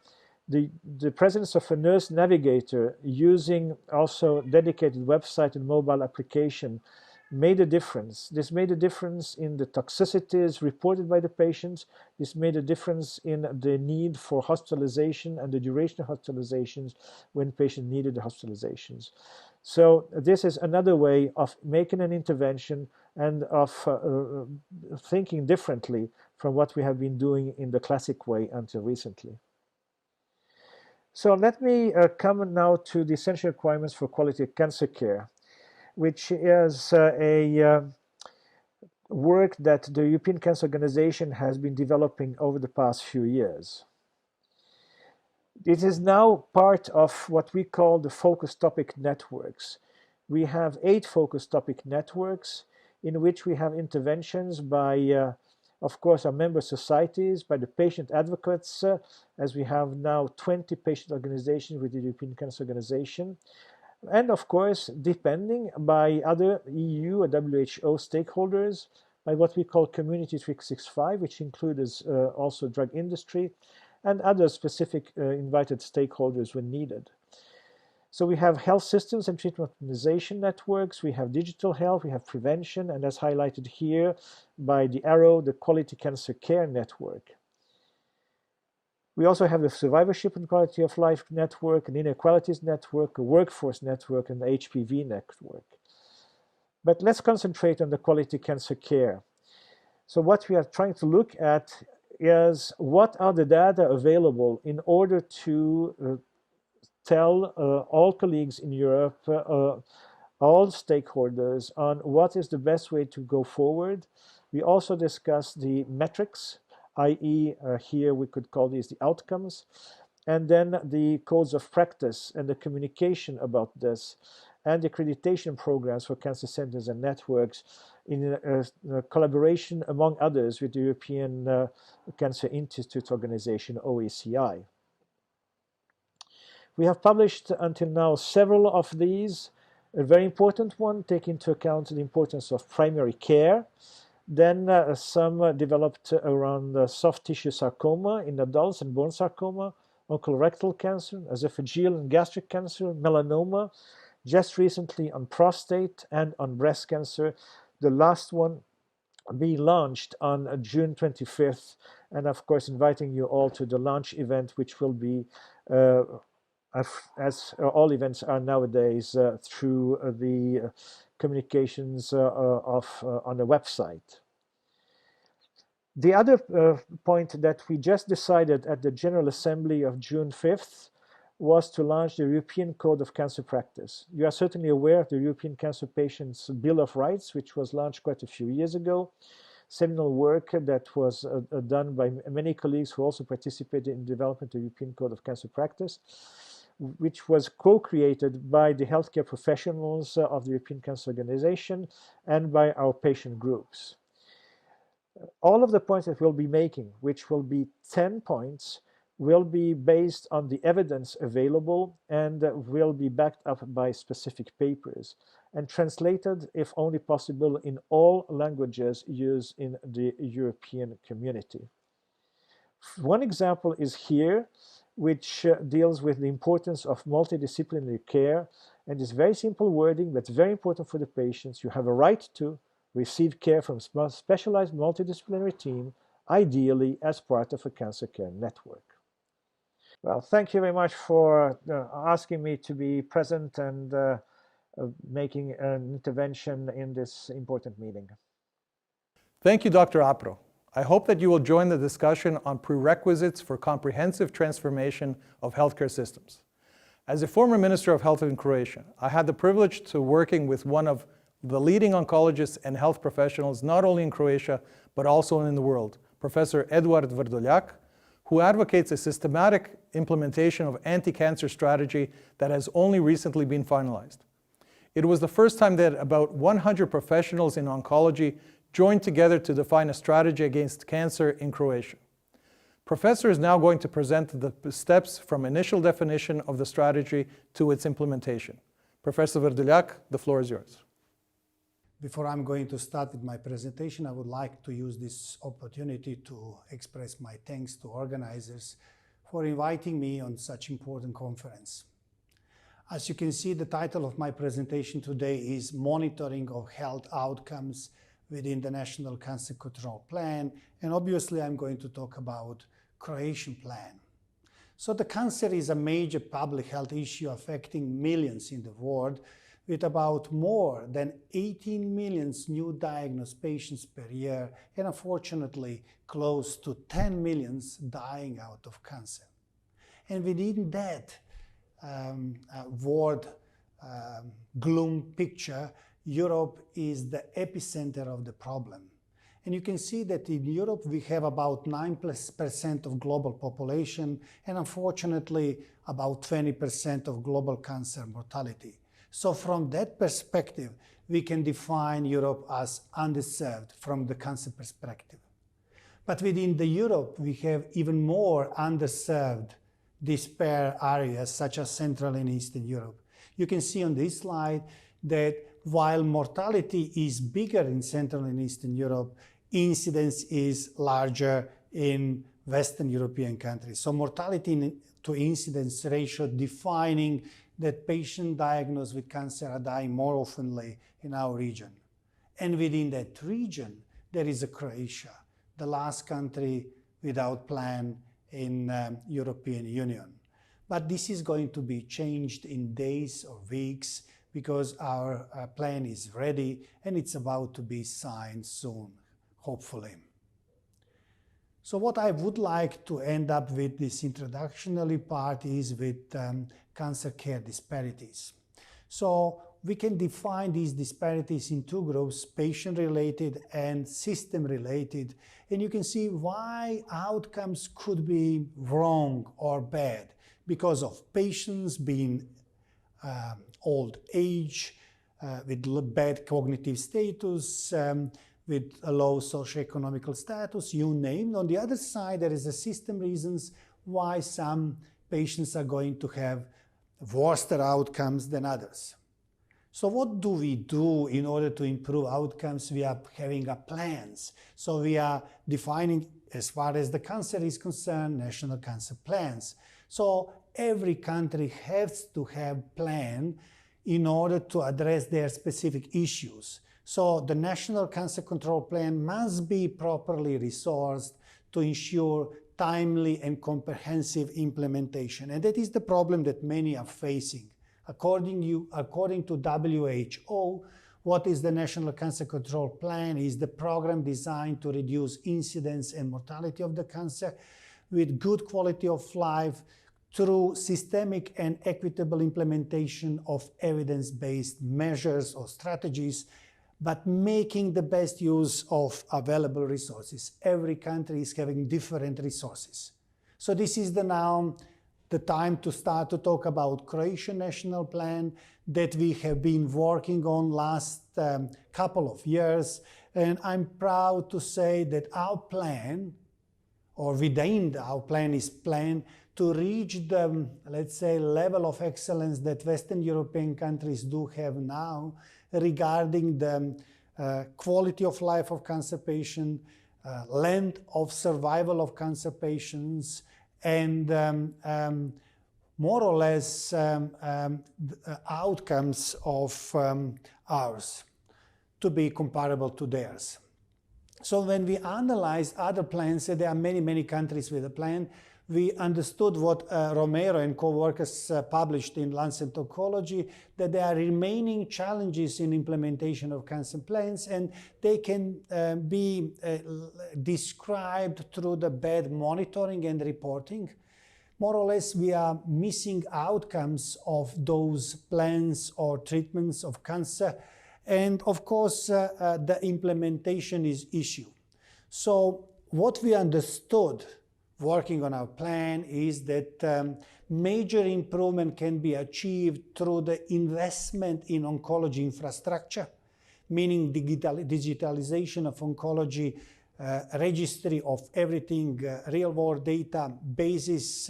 the presence of a nurse navigator using also dedicated website and mobile application made a difference. This made a difference in the toxicities reported by the patients. This made a difference in the need for hospitalization and the duration of hospitalizations when patient needed the hospitalizations. So this is another way of making an intervention and of thinking differently from what we have been doing in the classic way until recently. So let me come now to the essential requirements for quality cancer care, which is a work that the European Cancer Organization has been developing over the past few years. It is now part of what we call the focus topic networks. We have 8 focus topic networks in which we have interventions by, of course, our member societies, by the patient advocates, as we have now 20 patient organizations with the European Cancer Organization, and of course, depending by other EU or WHO stakeholders, by what we call Community 365, which includes also drug industry, and other specific invited stakeholders when needed. So we have health systems and treatment optimization networks, we have digital health, we have prevention, and as highlighted here by the arrow, the quality cancer care network. We also have the survivorship and quality of life network, an inequalities network, a workforce network, and the HPV network. But let's concentrate on the quality cancer care. So what we are trying to look at is what are the data available in order to tell all colleagues in Europe, all stakeholders, on what is the best way to go forward. We also discussed the metrics, i.e. Here we could call these the outcomes, and then the codes of practice and the communication about this, and the accreditation programs for cancer centers and networks in collaboration, among others, with the European Cancer Institute Organization, OECI. We have published until now several of these. A very important one, taking into account the importance of primary care. Then some developed around soft tissue sarcoma in adults and bone sarcoma, colorectal cancer, esophageal and gastric cancer, melanoma, just recently on prostate and on breast cancer. The last one be launched on June 25th, and of course inviting you all to the launch event, which will be, as all events are nowadays, through the communications on the website. The other point that we just decided at the General Assembly of June 5th was to launch the European Code of Cancer Practice. You are certainly aware of the European Cancer Patients' Bill of Rights, which was launched quite a few years ago. Seminal work that was done by many colleagues who also participated in the development of the European Code of Cancer Practice, which was co-created by the healthcare professionals of the European Cancer Organization and by our patient groups. All of the points that we'll be making, which will be 10 points, will be based on the evidence available and will be backed up by specific papers and translated, if only possible, in all languages used in the European community. One example is here, which deals with the importance of multidisciplinary care, and is very simple wording that's very important for the patients. You have a right to receive care from a specialized multidisciplinary team, ideally as part of a cancer care network. Well, thank you very much for asking me to be present and making an intervention in this important meeting. Thank you, Dr. Apro. I hope that you will join the discussion on prerequisites for comprehensive transformation of healthcare systems. As a former Minister of Health in Croatia, I had the privilege to working with one of the leading oncologists and health professionals, not only in Croatia, but also in the world, Professor Eduard Vrdoljak, who advocates a systematic implementation of anti-cancer strategy that has only recently been finalized. It was the first time that about 100 professionals in oncology joined together to define a strategy against cancer in Croatia. Professor is now going to present the steps from initial definition of the strategy to its implementation. Professor Vrdoljak, the floor is yours. Before I'm going to start with my presentation, I would like to use this opportunity to express my thanks to organizers for inviting me on such important conference. As you can see, the title of my presentation today is Monitoring of Health Outcomes within the National Cancer Control Plan, and obviously I'm going to talk about Croatian plan. So the cancer is a major public health issue affecting millions in the world, with about more than 18 million new diagnosed patients per year, and unfortunately close to 10 million dying out of cancer. And within that world gloom picture, Europe is the epicenter of the problem. And you can see that in Europe we have about 9% of global population, and unfortunately about 20% of global cancer mortality. So from that perspective, we can define Europe as underserved from the cancer perspective. But within the Europe, we have even more underserved disparate areas such as Central and Eastern Europe. You can see on this slide that while mortality is bigger in Central and Eastern Europe, incidence is larger in Western European countries. So mortality to incidence ratio defining that patients diagnosed with cancer are dying more oftenly in our region. And within that region, there is Croatia, the last country without plan in European Union. But this is going to be changed in days or weeks because our plan is ready and it's about to be signed soon, hopefully. So what I would like to end up with this introductory part is with cancer care disparities. So we can define these disparities in two groups, patient-related and system-related. And you can see why outcomes could be wrong or bad because of patients being old age, with bad cognitive status, with a low socioeconomic status, you name. On the other side, there is a system reasons why some patients are going to have worse outcomes than others. So what do we do in order to improve outcomes? We are having plans. So we are defining, as far as the cancer is concerned, national cancer plans. So every country has to have plan in order to address their specific issues. So the National Cancer Control Plan must be properly resourced to ensure timely and comprehensive implementation. And that is the problem that many are facing. According to WHO, what is the National Cancer Control Plan is the program designed to reduce incidence and mortality of the cancer with good quality of life through systemic and equitable implementation of evidence-based measures or strategies, but making the best use of available resources. Every country is having different resources. So this is now the time to start to talk about Croatian National Plan that we have been working on last couple of years. And I'm proud to say that our plan, or within our plan, is planned to reach the, let's say, level of excellence that Western European countries do have now regarding the quality of life of cancer patients, length of survival of cancer patients, and more or less outcomes of ours to be comparable to theirs. So when we analyze other plans, there are many, many countries with a plan, we understood what Romero and co-workers published in Lancet Oncology, that there are remaining challenges in implementation of cancer plans, and they can be described through the bad monitoring and reporting. More or less, we are missing outcomes of those plans or treatments of cancer. And of course, the implementation is issue. So what we understood working on our plan is that major improvement can be achieved through the investment in oncology infrastructure, meaning digitalization of oncology registry of everything, real-world data basis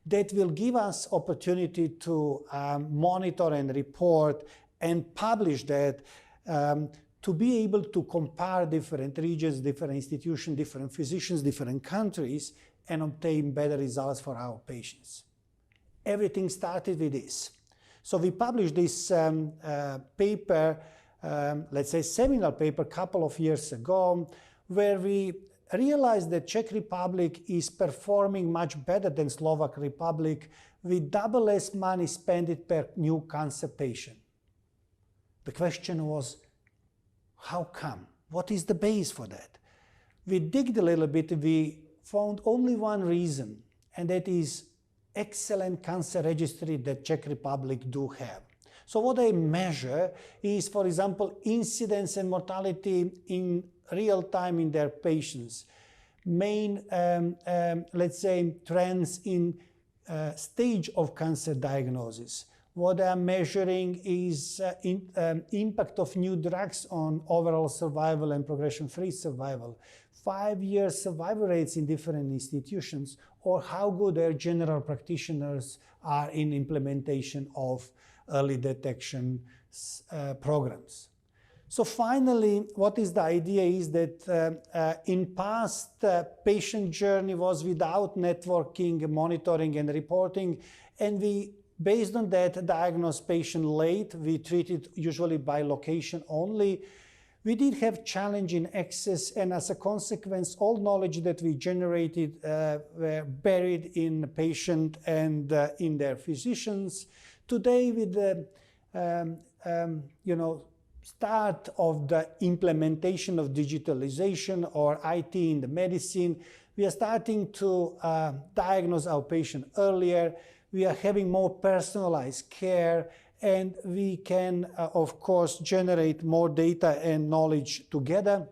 that will give us opportunity to monitor and report and publish that to be able to compare different regions, different institutions, different physicians, different countries, and obtain better results for our patients. Everything started with this. So we published this paper, let's say seminal paper, a couple of years ago, where we realized that Czech Republic is performing much better than Slovak Republic with double less money spent per new cancer patient. The question was, how come? What is the base for that? We digged a little bit, we found only one reason, and that is excellent cancer registry that Czech Republic do have. So what they measure is, for example, incidence and mortality in real time in their patients. Main, let's say, trends in stage of cancer diagnosis. What they are measuring is impact of new drugs on overall survival and progression-free survival, 5-year survival rates in different institutions, or how good their general practitioners are in implementation of early detection programs. So finally, what is the idea is that in past, patient journey was without networking, monitoring, and reporting, and we, based on that, diagnosed patient late. We treated usually by location only. We did have challenge in access, and as a consequence, all knowledge that we generated were buried in the patient and in their physicians. Today, with the start of the implementation of digitalization or IT in the medicine, we are starting to diagnose our patient earlier. We are having more personalized care, and we can, of course, generate more data and knowledge together.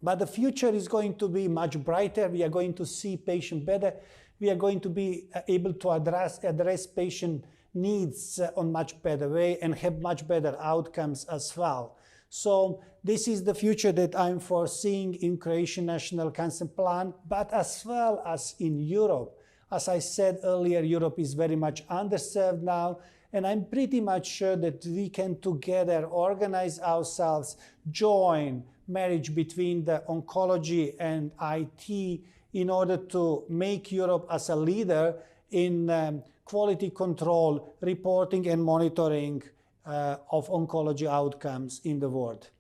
But the future is going to be much brighter. We are going to see patient better. We are going to be able to address patient needs on much better way and have much better outcomes as well. So this is the future that I'm foreseeing in Croatian National Cancer Plan, but as well as in Europe. As I said earlier, Europe is very much underserved now, and I'm pretty much sure that we can together organize ourselves, join marriage between the oncology and IT in order to make Europe as a leader in quality control, reporting and monitoring of oncology outcomes in the world.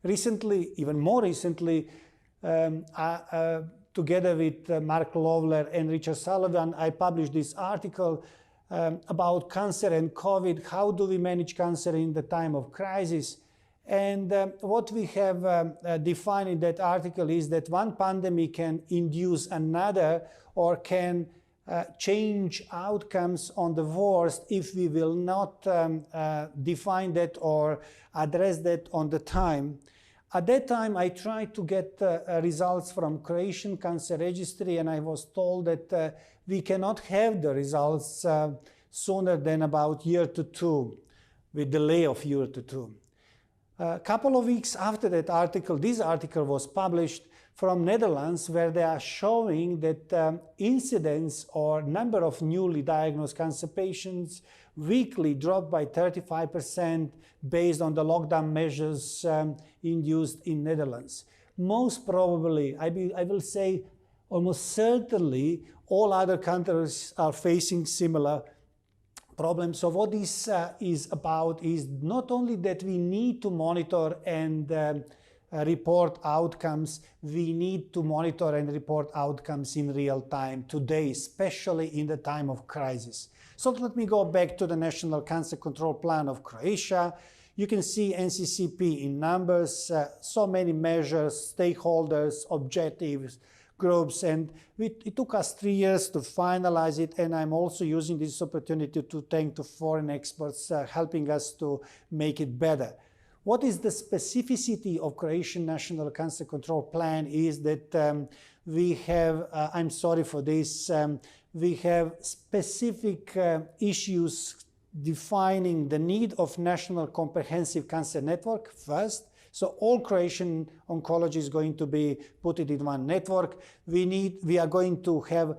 Recently, even more recently, together with Mark Lawler and Richard Sullivan, I published this article about cancer and COVID. How do we manage cancer in the time of crisis? And what we have defined in that article is that one pandemic can induce another or can change outcomes on the worst if we will not define that or address that on the time. At that time, I tried to get results from Croatian Cancer Registry, and I was told that we cannot have the results sooner than about year to two, with delay of year to two. A couple of weeks after that article, this article was published from Netherlands, where they are showing that incidence or number of newly diagnosed cancer patients weekly dropped by 35% based on the lockdown measures induced in Netherlands. Most probably, I will say almost certainly, all other countries are facing similar problems. So what this is about is not only that we need to monitor and report outcomes, we need to monitor and report outcomes in real time today, especially in the time of crisis. So let me go back to the National Cancer Control Plan of Croatia. You can see NCCP in numbers, so many measures, stakeholders, objectives, groups, and it took us 3 years to finalize it, and I'm also using this opportunity to thank the foreign experts helping us to make it better. What is the specificity of Croatian National Cancer Control Plan is that we have, I'm sorry for this, we have specific issues defining the need of National Comprehensive Cancer Network first. So all Croatian oncology is going to be put in one network. We are going to have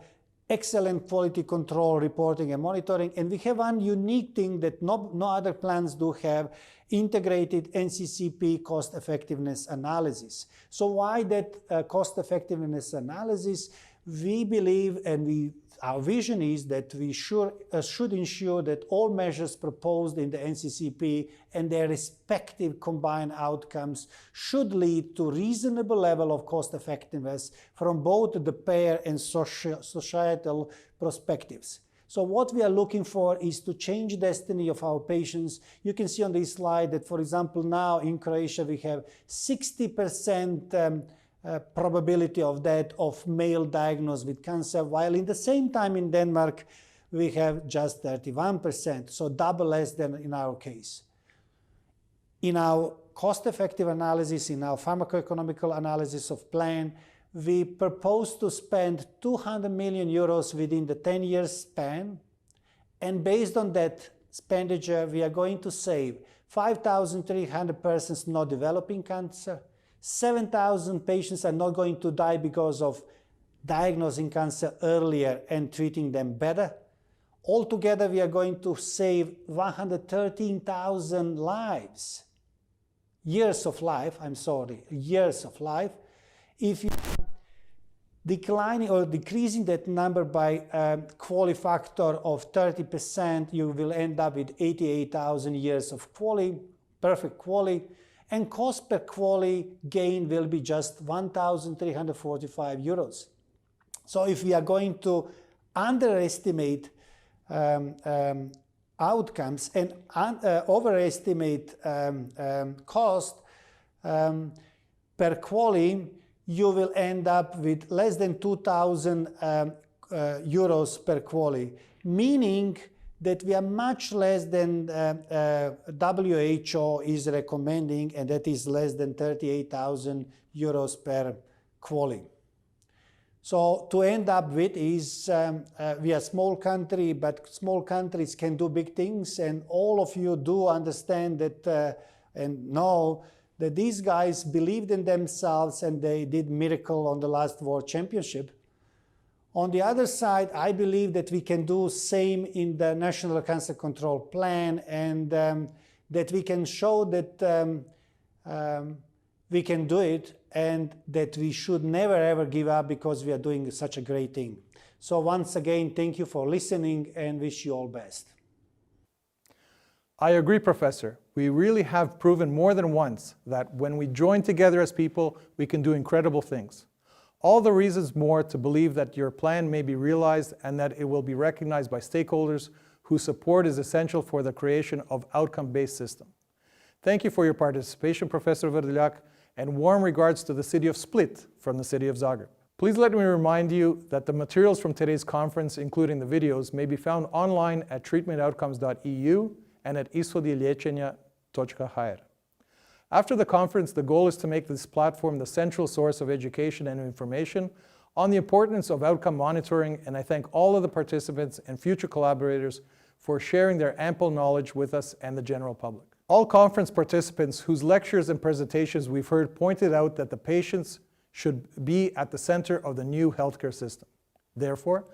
excellent quality control, reporting and monitoring. And we have one unique thing that no other plans do have, integrated NCCP cost effectiveness analysis. So why that cost effectiveness analysis? We believe, and our vision is that we should ensure that all measures proposed in the NCCP and their respective combined outcomes should lead to reasonable level of cost effectiveness from both the payer and societal perspectives. So what we are looking for is to change destiny of our patients. You can see on this slide that, for example, now in Croatia we have 60% probability of that of male diagnosed with cancer, while in the same time in Denmark we have just 31%, so double less than in our case. In our cost-effective analysis, in our pharmacoeconomical analysis of plan, we propose to spend 200 million euros within the 10-year span, and based on that expenditure we are going to save 5,300 persons not developing cancer, 7,000 patients are not going to die because of diagnosing cancer earlier and treating them better. Altogether, we are going to save 113,000 lives. Years of life, years of life. If you are declining or decreasing that number by a QALY factor of 30%, you will end up with 88,000 years of QALY, perfect QALY. and cost per quality gain will be just 1,345 euros. So if we are going to underestimate outcomes and overestimate cost per quality, you will end up with less than 2,000 euros per quality, meaning that we are much less than WHO is recommending, and that is less than 38,000 euros per quality. So to end up with is, we are a small country, but small countries can do big things, and all of you do understand that and know that these guys believed in themselves and they did miracle on the last World Championship. On the other side, I believe that we can do same in the National Cancer Control Plan, and that we can show that we can do it, and that we should never ever give up because we are doing such a great thing. So once again, thank you for listening and wish you all best. I agree, Professor. We really have proven more than once that when we join together as people, we can do incredible things. All the reasons more to believe that your plan may be realized and that it will be recognized by stakeholders whose support is essential for the creation of outcome-based system. Thank you for your participation, Professor Vrdoljak, and warm regards to the city of Split from the city of Zagreb. Please let me remind you that the materials from today's conference, including the videos, may be found online at treatmentoutcomes.eu and at ishodilečenja.hr. After the conference, the goal is to make this platform the central source of education and information on the importance of outcome monitoring, and I thank all of the participants and future collaborators for sharing their ample knowledge with us and the general public. All conference participants whose lectures and presentations we've heard pointed out that the patients should be at the center of the new healthcare system. Therefore,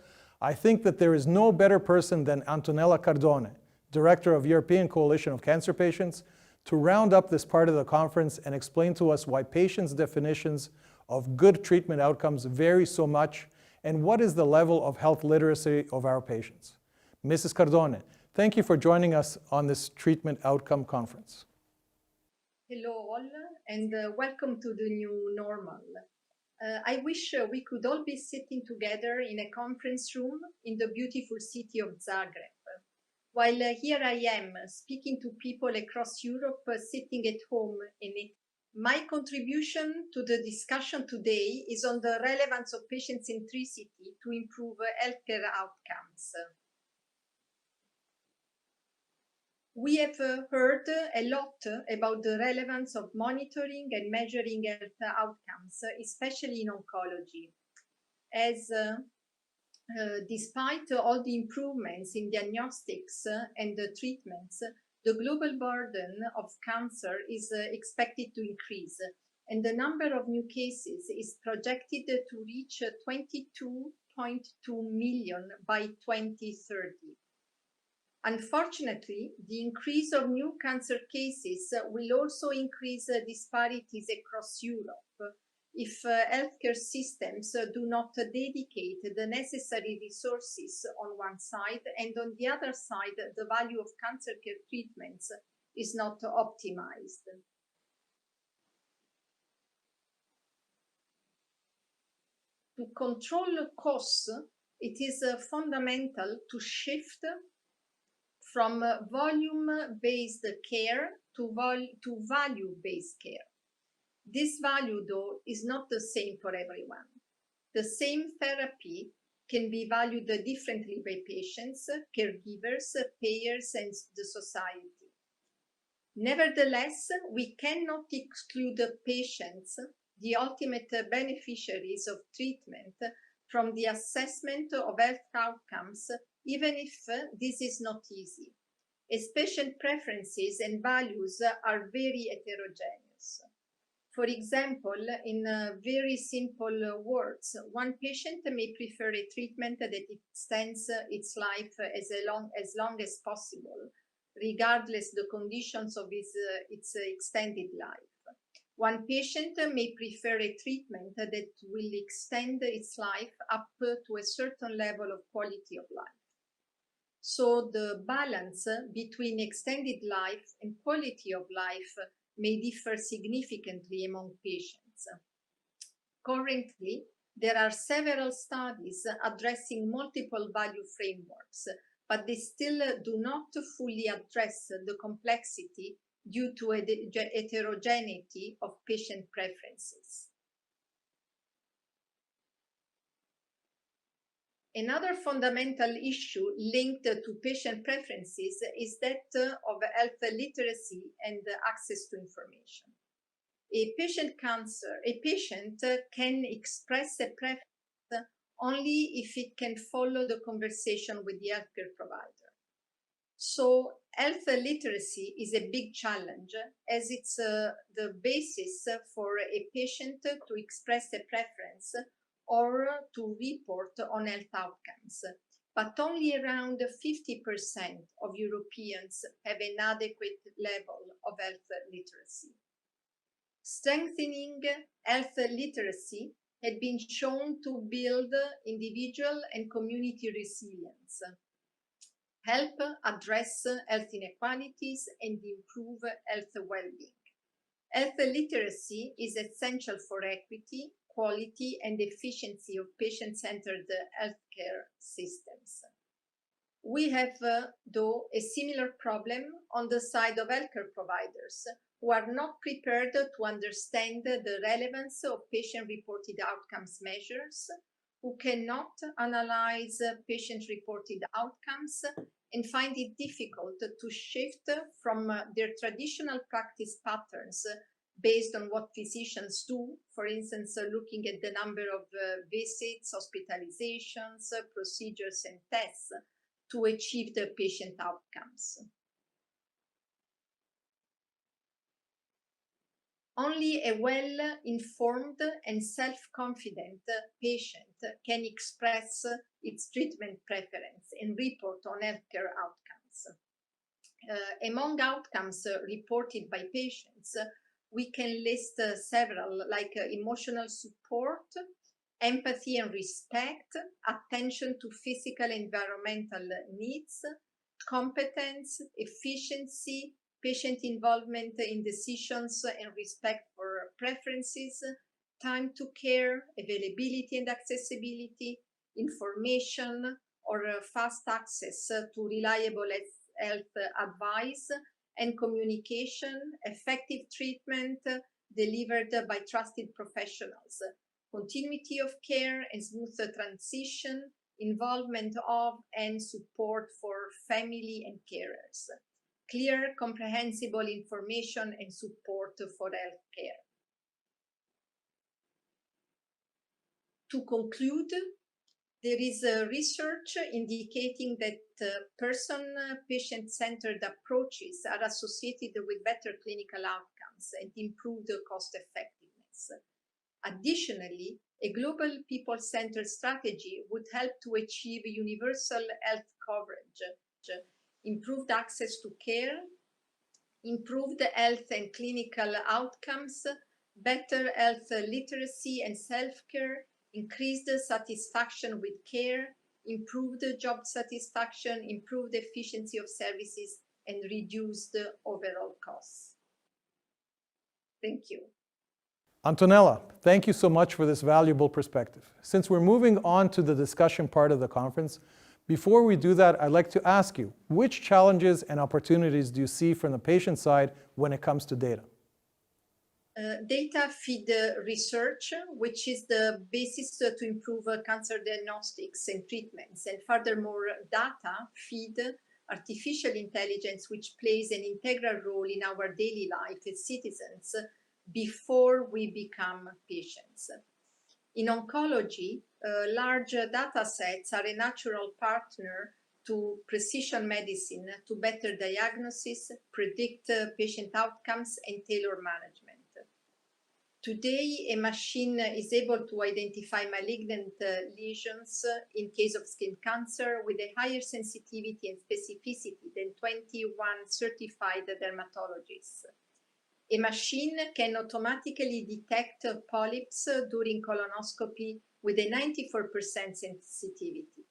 I think that there is no better person than Antonella Cardone, Director of European Coalition of Cancer Patients, to round up this part of the conference and explain to us why patients' definitions of good treatment outcomes vary so much and what is the level of health literacy of our patients. Mrs. Cardone, thank you for joining us on this treatment outcome conference. Hello all, and welcome to the new normal. I wish we could all be sitting together in a conference room in the beautiful city of Zagreb, while here I am speaking to people across Europe sitting at home in it. My contribution to the discussion today is on the relevance of patient centricity to improve healthcare outcomes. We have heard a lot about the relevance of monitoring and measuring health outcomes, especially in oncology, as despite all the improvements in diagnostics and the treatments, the global burden of cancer is expected to increase, and the number of new cases is projected to reach 22.2 million by 2030. Unfortunately, the increase of new cancer cases will also increase disparities across Europe if healthcare systems do not dedicate the necessary resources on one side, and on the other side, the value of cancer care treatments is not optimized. To control costs, it is fundamental to shift from volume-based care to value-based care. This value, though, is not the same for everyone. The same therapy can be valued differently by patients, caregivers, payers, and the society. Nevertheless, we cannot exclude patients, the ultimate beneficiaries of treatment, from the assessment of health outcomes, even if this is not easy, as patient preferences and values are very heterogeneous. For example, in very simple words, one patient may prefer a treatment that extends its life as long as possible, regardless the conditions of its extended life. One patient may prefer a treatment that will extend its life up to a certain level of quality of life. So the balance between extended life and quality of life may differ significantly among patients. Currently, there are several studies addressing multiple value frameworks, but they still do not fully address the complexity due to a heterogeneity of patient preferences. Another fundamental issue linked to patient preferences is that of health literacy and access to information. A patient can express a preference only if it can follow the conversation with the healthcare provider. So health literacy is a big challenge, as it's the basis for a patient to express a preference or to report on health outcomes. But only around 50% of Europeans have an adequate level of health literacy. Strengthening health literacy had been shown to build individual and community resilience, help address health inequalities, and improve health well-being. Health literacy is essential for equity, quality, and efficiency of patient-centered healthcare systems. We have, though, a similar problem on the side of healthcare providers, who are not prepared to understand the relevance of patient-reported outcomes measures, who cannot analyze patient-reported outcomes, and find it difficult to shift from their traditional practice patterns based on what physicians do, for instance, looking at the number of visits, hospitalizations, procedures, and tests, to achieve the patient outcomes. Only a well-informed and self-confident patient can express its treatment preference and report on healthcare outcomes. Among outcomes reported by patients, we can list several, like emotional support, empathy and respect, attention to physical and environmental needs, competence, efficiency, patient involvement in decisions and respect for preferences, time to care, availability and accessibility, information or fast access to reliable health advice and communication, effective treatment delivered by trusted professionals, continuity of care and smooth transition, involvement of and support for family and carers, clear, comprehensible information and support for healthcare. To conclude, there is research indicating that patient-centered approaches are associated with better clinical outcomes and improved cost effectiveness. Additionally, a global people-centered strategy would help to achieve universal health coverage, improved access to care, improved health and clinical outcomes, better health literacy and self-care, increased satisfaction with care, improved job satisfaction, improved efficiency of services, and reduced overall costs. Thank you. Antonella, thank you so much for this valuable perspective. Since we're moving on to the discussion part of the conference, before we do that, I'd like to ask you, which challenges and opportunities do you see from the patient side when it comes to data? Data feed research, which is the basis to improve cancer diagnostics and treatments. And furthermore, data feed artificial intelligence, which plays an integral role in our daily life as citizens before we become patients. In oncology, large data sets are a natural partner to precision medicine to better diagnosis, predict patient outcomes, and tailor management. Today, a machine is able to identify malignant lesions in case of skin cancer with a higher sensitivity and specificity than 21 certified dermatologists. A machine can automatically detect polyps during colonoscopy with a 94% sensitivity.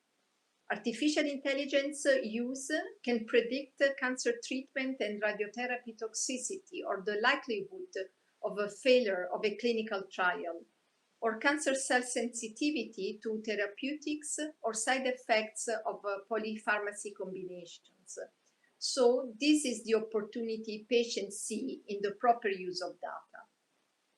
Artificial intelligence use can predict cancer treatment and radiotherapy toxicity or the likelihood of a failure of a clinical trial, or cancer cell sensitivity to therapeutics or side effects of polypharmacy combinations. So this is the opportunity patients see in the proper use of data.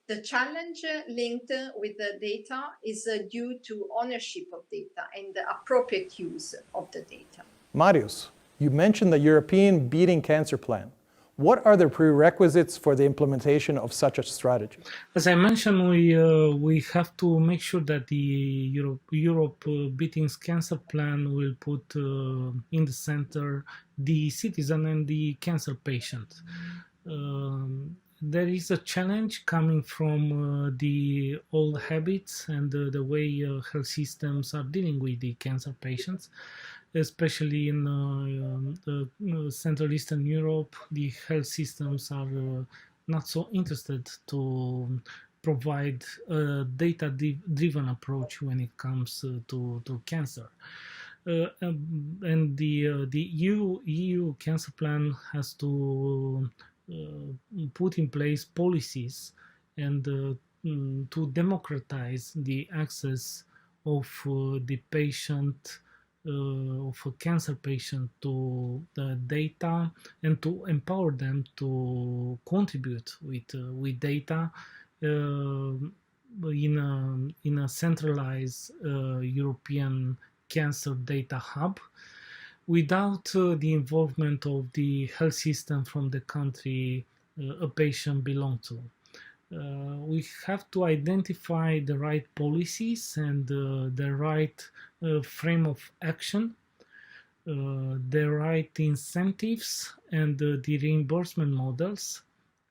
The challenge linked with the data is due to ownership of data and the appropriate use of the data. Marius, you mentioned the European Beating Cancer Plan. What are the prerequisites for the implementation of such a strategy? As I mentioned, we have to make sure that the Europe Beating Cancer Plan will put in the center the citizen and the cancer patient. There is a challenge coming from the old habits and the way health systems are dealing with the cancer patients, especially in Central Eastern Europe. The health systems are not so interested to provide a data-driven approach when it comes to cancer. And the EU Cancer Plan has to put in place policies and to democratize the access of the patient, of a cancer patient, to the data, and to empower them to contribute with data in a centralized European cancer data hub, without the involvement of the health system from the country a patient belongs to. We have to identify the right policies and the right frame of action, the right incentives and the reimbursement models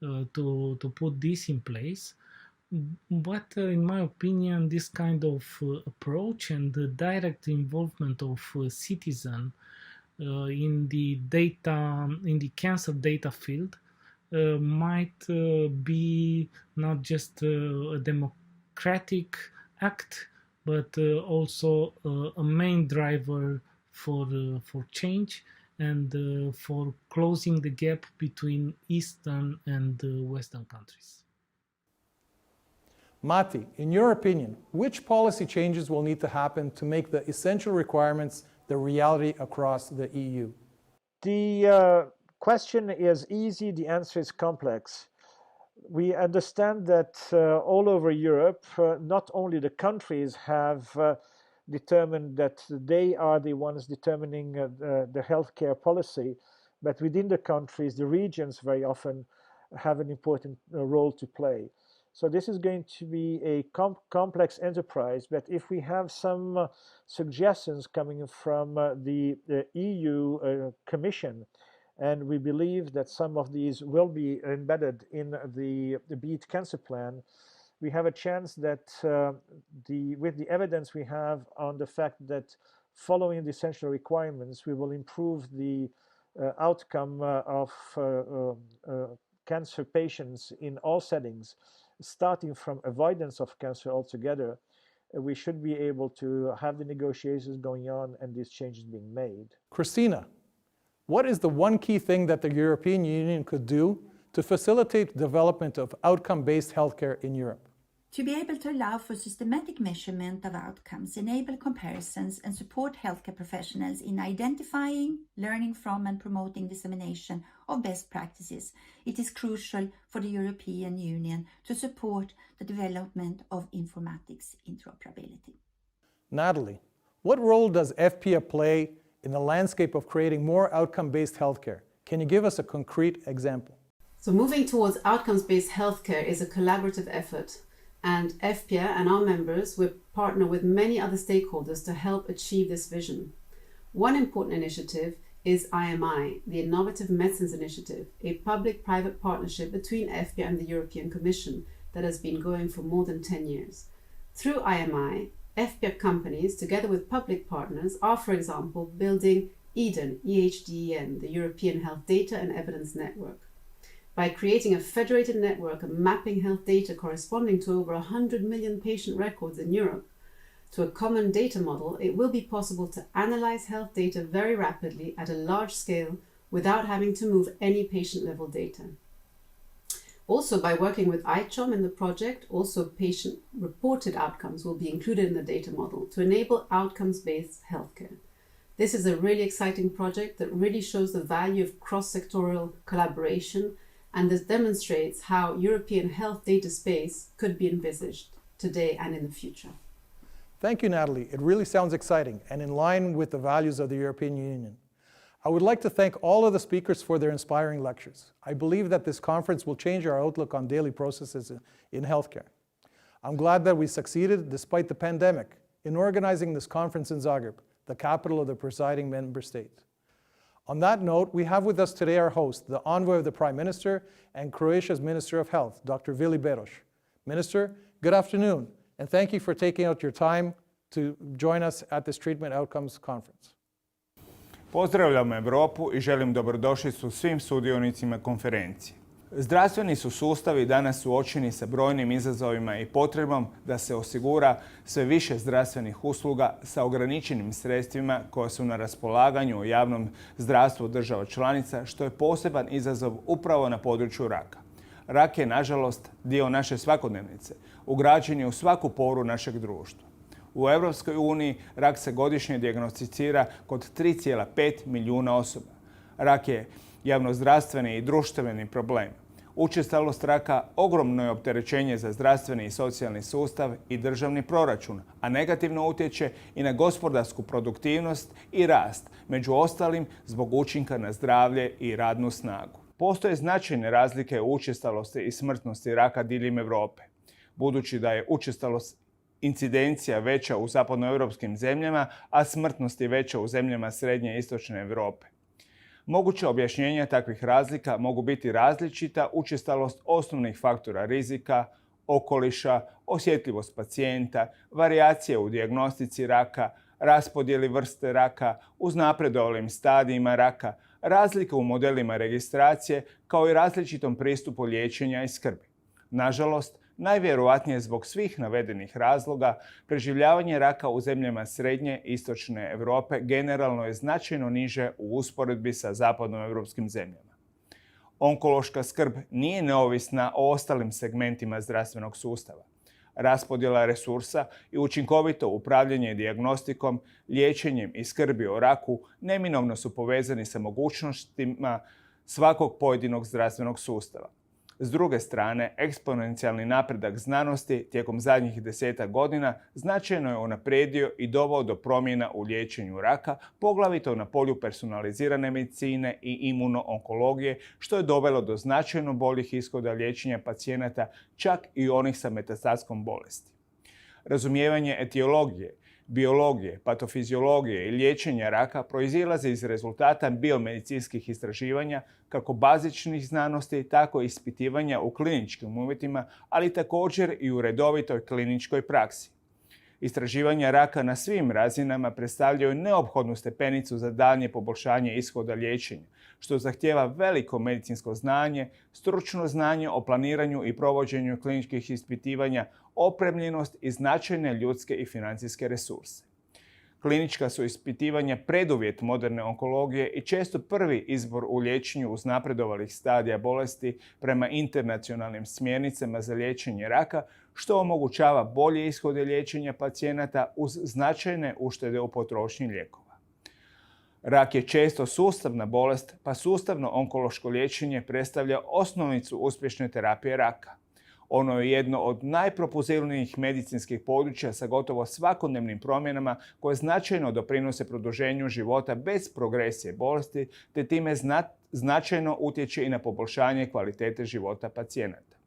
to put this in place. But in my opinion, this kind of approach and the direct involvement of citizens in the data, in the cancer data field, might be not just a democratic act, but also a main driver for change and for closing the gap between Eastern and Western countries. Matti, in your opinion, which policy changes will need to happen to make the essential requirements the reality across the EU? The question is easy, the answer is complex. We understand that all over Europe, not only the countries have determined that they are the ones determining the healthcare policy, but within the countries, the regions very often have an important role to play. So this is going to be a complex enterprise, but if we have some suggestions coming from the EU Commission, and we believe that some of these will be embedded in the Beat Cancer Plan, we have a chance that with the evidence we have on the fact that following the essential requirements, we will improve the outcome of cancer patients in all settings, starting from avoidance of cancer altogether. We should be able to have the negotiations going on and these changes being made. Christina, what is the one key thing that the European Union could do to facilitate development of outcome-based healthcare in Europe? To be able to allow for systematic measurement of outcomes, enable comparisons, and support healthcare professionals in identifying, learning from, and promoting dissemination of best practices, it is crucial for the European Union to support the development of informatics interoperability. Natalie, what role does FPA play in the landscape of creating more outcome-based healthcare? Can you give us a concrete example? So moving towards outcomes-based healthcare is a collaborative effort. And FPA and our members will partner with many other stakeholders to help achieve this vision. One important initiative is IMI, the Innovative Medicines Initiative, a public-private partnership between FPA and the European Commission that has been going for more than 10 years. Through IMI, FPA companies, together with public partners, are, for example, building EHDEN, EHDEN, the European Health Data and Evidence Network. By creating a federated network and mapping health data corresponding to over 100 million patient records in Europe, to a common data model, it will be possible to analyze health data very rapidly at a large scale without having to move any patient-level data. Also, by working with ICHOM in the project, also patient-reported outcomes will be included in the data model to enable outcomes-based healthcare. This is a really exciting project that really shows the value of cross-sectoral collaboration, and this demonstrates how European health data space could be envisaged today and in the future. Thank you, Natalie. It really sounds exciting and in line with the values of the European Union. I would like to thank all of the speakers for their inspiring lectures. I believe that this conference will change our outlook on daily processes in healthcare. I'm glad that we succeeded, despite the pandemic, in organizing this conference in Zagreb, the capital of the presiding member state. On that note, we have with us today our host, the envoy of the Prime Minister and Croatia's Minister of Health, Dr. Vili Beroš. Minister, good afternoon, and thank you for taking out your time to join us at this Treatment Outcomes Conference. Pozdravljam Europu i želim dobrodošlicu svim sudionicima konferencije. Zdravstveni su sustavi danas suočeni sa brojnim izazovima i potrebom da se osigura sve više zdravstvenih usluga sa ograničenim sredstvima koja su na raspolaganju u javnom zdravstvu država članica, što je poseban izazov upravo na području raka. Rak je, nažalost, dio naše svakodnevnice, ugrađen je u svaku poru našeg društva. U Europskoj uniji rak se godišnje dijagnosticira kod 3,5 milijuna osoba. Rak je javnozdravstveni i društveni problem. Učestalost raka ogromno je opterećenje za zdravstveni i socijalni sustav i državni proračun, a negativno utječe i na gospodarsku produktivnost i rast, među ostalim zbog učinka na zdravlje i radnu snagu. Postoje značajne razlike u učestalosti i smrtnosti raka diljem Europe. Budući da je učestalost incidencija veća u zapadnoeuropskim zemljama, a smrtnost je veća u zemljama srednje i istočne Europe. Moguće objašnjenja takvih razlika mogu biti različita učestalost osnovnih faktora rizika, okoliša, osjetljivost pacijenta, varijacije u dijagnostici raka, raspodjeli vrste raka, uznapredovalim stadijima raka, razlike u modelima registracije, kao i različitom pristupu liječenja i skrbi. Nažalost, najvjerojatnije zbog svih navedenih razloga, preživljavanje raka u zemljama srednje i istočne Europe generalno je značajno niže u usporedbi sa zapadnoeuropskim zemljama. Onkološka skrb nije neovisna o ostalim segmentima zdravstvenog sustava. Raspodjela resursa i učinkovito upravljanje dijagnostikom, liječenjem i skrbi o raku neminovno su povezani sa mogućnostima svakog pojedinog zdravstvenog sustava. S druge strane, eksponencijalni napredak znanosti tijekom zadnjih 10 godina značajno je unaprijedio i doveo do promjena u liječenju raka, poglavito na polju personalizirane medicine i imuno-onkologije, što je dovelo do značajno boljih ishoda liječenja pacijenata, čak i onih sa metastatskom bolesti. Razumijevanje etiologije, biologije, patofiziologije i liječenja raka proizilaze iz rezultata biomedicinskih istraživanja, kako bazičnih znanosti, tako i ispitivanja u kliničkim uvjetima, ali također i u redovitoj kliničkoj praksi. Istraživanja raka na svim razinama predstavljaju neophodnu stepenicu za daljnje poboljšanje ishoda liječenja, što zahtijeva veliko medicinsko znanje, stručno znanje o planiranju i provođenju kliničkih ispitivanja, opremljenost i značajne ljudske i financijske resurse. Klinička su ispitivanja preduvjet moderne onkologije i često prvi izbor u liječenju uznapredovalih stadija bolesti prema internacionalnim smjernicama za liječenje raka, što omogućava bolje ishode liječenja pacijenata uz značajne uštede u potrošnji lijekova. Rak je često sustavna bolest, pa sustavno onkološko liječenje predstavlja osnovicu uspješne terapije raka. Ono je jedno od najpropulzivnijih medicinskih područja sa gotovo svakodnevnim promjenama koje značajno doprinose produženju života bez progresije bolesti, te time značajno utječe i na poboljšanje kvalitete života pacijenata.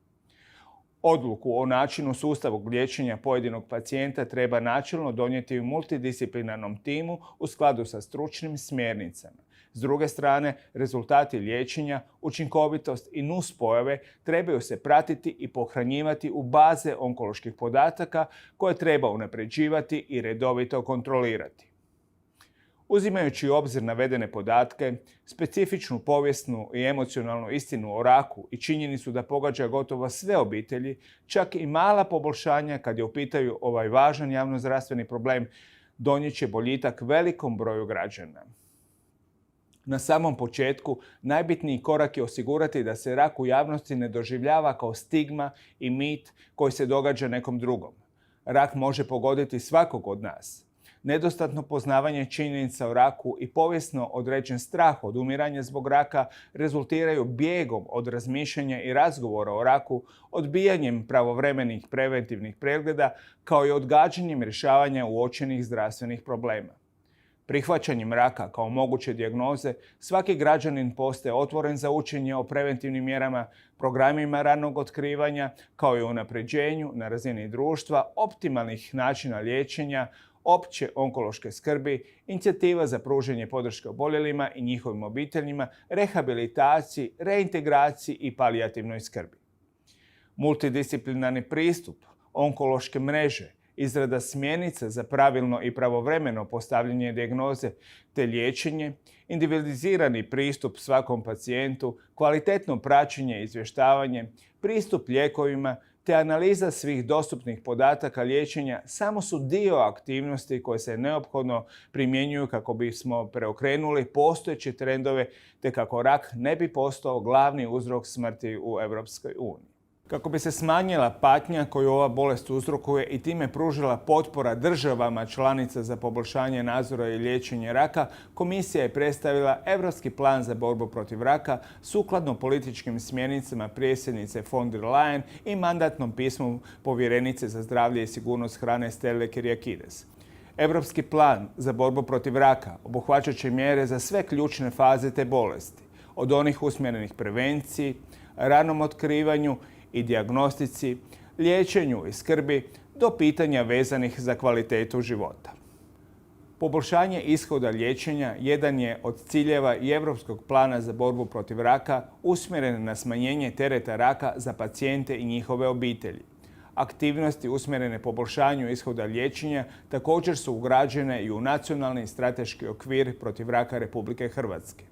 Odluku o načinu sustavnog liječenja pojedinog pacijenta treba načelno donijeti u multidisciplinarnom timu u skladu sa stručnim smjernicama. S druge strane, rezultati liječenja, učinkovitost i nuspojave trebaju se pratiti i pohranjivati u baze onkoloških podataka koje treba unapređivati i redovito kontrolirati. Uzimajući u obzir navedene podatke, specifičnu povijesnu i emocionalnu istinu o raku i činjenicu da pogađa gotovo sve obitelji, čak i mala poboljšanja kad je u pitanju ovaj važan javnozdravstveni problem, donijet će boljitak velikom broju građana. Na samom početku, najbitniji korak je osigurati da se rak u javnosti ne doživljava kao stigma i mit koji se događa nekom drugom. Rak može pogoditi svakog od nas. Nedostatno poznavanje činjenica o raku i povijesno određen strah od umiranja zbog raka rezultiraju bijegom od razmišljanja i razgovora o raku, odbijanjem pravovremenih preventivnih pregleda, kao i odgađanjem rješavanja uočenih zdravstvenih problema. Prihvaćanjem raka kao moguće dijagnoze, svaki građanin postaje otvoren za učenje o preventivnim mjerama, programima ranog otkrivanja, kao i unapređenju na razini društva, optimalnih načina liječenja, opće onkološke skrbi, inicijativa za pružanje podrške oboljelima i njihovim obiteljima, rehabilitaciji, reintegraciji i palijativnoj skrbi. Multidisciplinarni pristup, onkološke mreže, izrada smjernica za pravilno i pravovremeno postavljanje dijagnoze te liječenje, individualizirani pristup svakom pacijentu, kvalitetno praćenje i izvještavanje, pristup lijekovima te analiza svih dostupnih podataka liječenja samo su dio aktivnosti koje se neophodno primjenjuju kako bismo preokrenuli postojeće trendove te kako rak ne bi postao glavni uzrok smrti u Europskoj uniji. Kako bi se smanjila patnja koju ova bolest uzrokuje i time pružila potpora državama članica za poboljšanje nadzora i liječenje raka, Komisija je predstavila Europski plan za borbu protiv raka sukladno političkim smjernicama predsjednice von der Leyen i mandatnom pismu povjerenice za zdravlje i sigurnost hrane Stelle Kyriakides. Europski plan za borbu protiv raka obuhvaćat će mjere za sve ključne faze te bolesti, od onih usmjerenih prevenciji, ranom otkrivanju i dijagnostici, liječenju i skrbi do pitanja vezanih za kvalitetu života. Poboljšanje ishoda liječenja jedan je od ciljeva i Europskog plana za borbu protiv raka usmjeren na smanjenje tereta raka za pacijente i njihove obitelji. Aktivnosti usmjerene poboljšanju ishoda liječenja također su ugrađene i u nacionalni strateški okvir protiv raka Republike Hrvatske.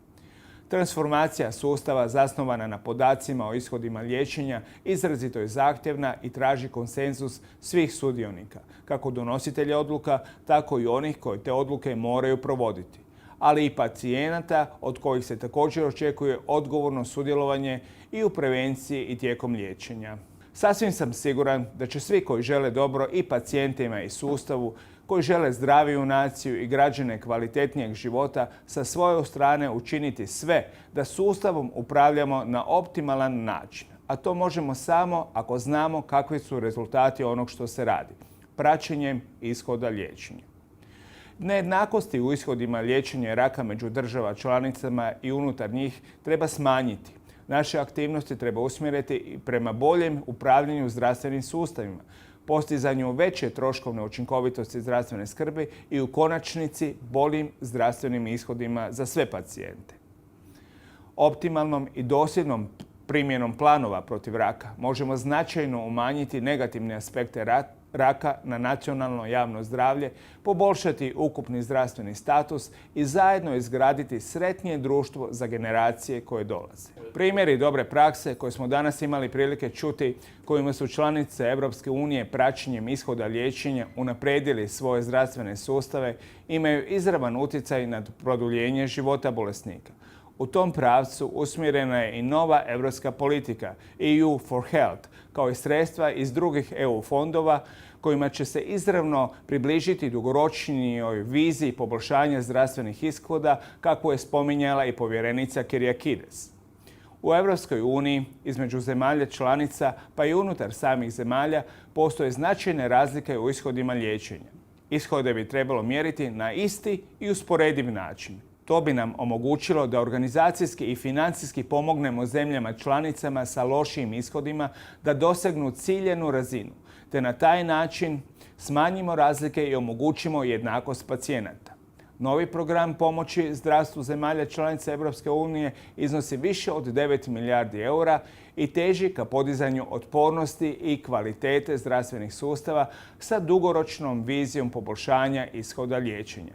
Transformacija sustava zasnovana na podacima o ishodima liječenja izrazito je zahtjevna i traži konsenzus svih sudionika, kako donositelja odluka, tako i onih koji te odluke moraju provoditi, ali i pacijenata od kojih se također očekuje odgovorno sudjelovanje i u prevenciji i tijekom liječenja. Sasvim sam siguran da će svi koji žele dobro i pacijentima i sustavu, koji žele zdraviju naciju i građane kvalitetnijeg života sa svoje strane učiniti sve da sustavom upravljamo na optimalan način. A to možemo samo ako znamo kakvi su rezultati onog što se radi, praćenjem ishoda liječenja. Nejednakosti u ishodima liječenja raka među država članicama i unutar njih treba smanjiti. Naše aktivnosti treba usmjeriti prema boljem upravljanju zdravstvenim sustavima, postizanju veće troškovne učinkovitosti zdravstvene skrbi i u konačnici boljim zdravstvenim ishodima za sve pacijente. Optimalnom i dosljednom primjenom planova protiv raka možemo značajno umanjiti negativne aspekte raka na nacionalno javno zdravlje, poboljšati ukupni zdravstveni status i zajedno izgraditi sretnije društvo za generacije koje dolaze. Primjeri dobre prakse koje smo danas imali prilike čuti, kojima su članice Europske unije praćenjem ishoda liječenja unaprijedili svoje zdravstvene sustave, imaju izravan utjecaj na produljenje života bolesnika. U tom pravcu usmjerena je i nova europska politika EU for Health, kao i sredstva iz drugih EU fondova kojima će se izravno približiti dugoročnijoj viziji poboljšanja zdravstvenih ishoda, kako je spominjala i povjerenica Kyriakides. U Europskoj uniji, između zemalja članica pa i unutar samih zemalja, postoje značajne razlike u ishodima liječenja. Ishode bi trebalo mjeriti na isti i usporediv način. To bi nam omogućilo da organizacijski i financijski pomognemo zemljama članicama sa lošijim ishodima da dosegnu ciljenu razinu, te na taj način smanjimo razlike i omogućimo jednakost pacijenata. Novi program pomoći zdravstvu zemalja članica Europske unije iznosi više od 9 milijardi eura i teži ka podizanju otpornosti i kvalitete zdravstvenih sustava sa dugoročnom vizijom poboljšanja ishoda liječenja.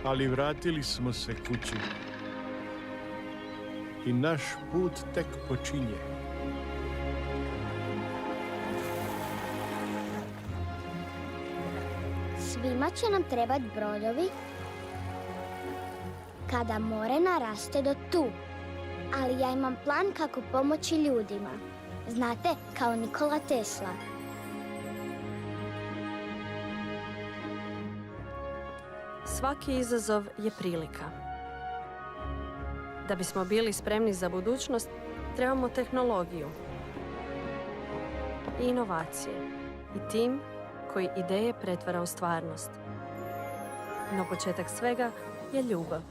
ali vratili smo se kući. I naš put tek počinje. Svima će nam trebati brodovi kada more naraste do tu. Ali ja imam plan kako pomoći ljudima. Znate, kao Nikola Tesla. Svaki izazov je prilika. Da bismo bili spremni za budućnost, trebamo tehnologiju i inovacije i tim koji ideje pretvara u stvarnost. No početak svega je ljubav.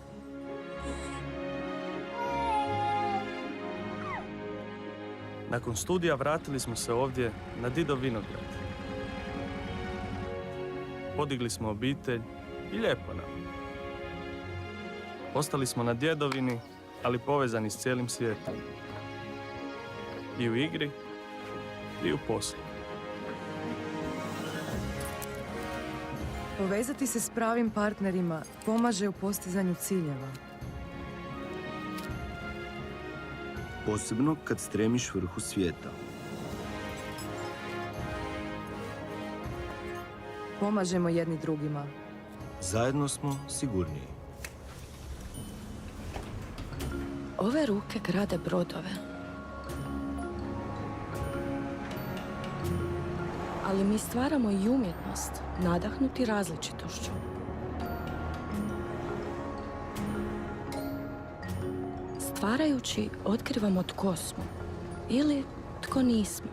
Nakon studija vratili smo se ovdje na Didov vinograd. Podigli smo obitelj i lijepo nam. Ostali smo na djedovini, ali povezani s cijelim svijetom. I u igri, i u poslu. Povezati se s pravim partnerima pomaže u postizanju ciljeva. Posebno kad stremiš vrhu svijeta. Pomažemo jedni drugima. Zajedno smo sigurniji. Ove ruke grade brodove. Ali mi stvaramo i umjetnost, nadahnuti različitošću. Stvarajući, otkrivamo tko smo ili tko nismo.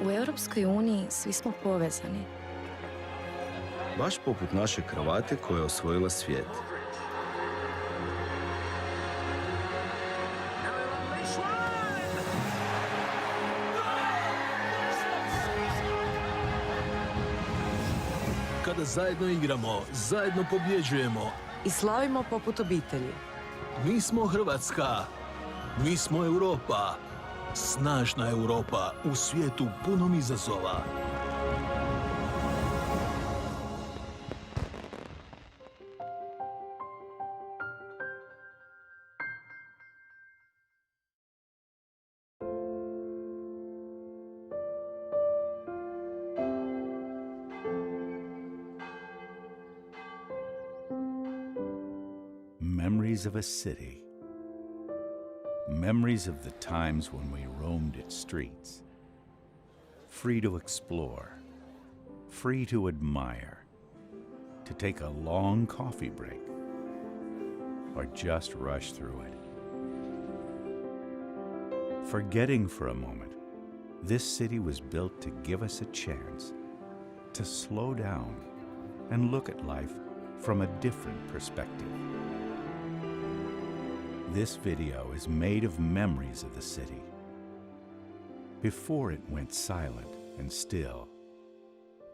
U Europskoj uniji svi smo povezani. Baš poput naše kravate koja je osvojila svijet. Kada zajedno igramo, zajedno pobjeđujemo. I slavimo poput obitelji. Mi smo Hrvatska. Mi smo Europa. Snažna Europa u svijetu punom izazova. Memories of a city. Memories of the times when we roamed its streets. Free to explore. Free to admire. To take a long coffee break. Or just rush through it. Forgetting for a moment, this city was built to give us a chance to slow down and look at life from a different perspective. This video is made of memories of the city. Before it went silent and still.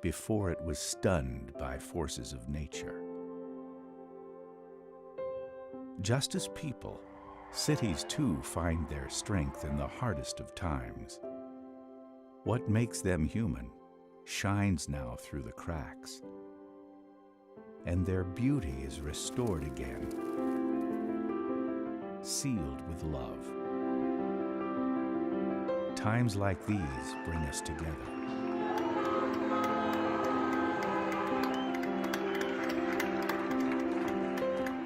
Before it was stunned by forces of nature. Just as people, cities too find their strength in the hardest of times. What makes them human shines now through the cracks. And their beauty is restored again. Sealed with love. Times like these bring us together.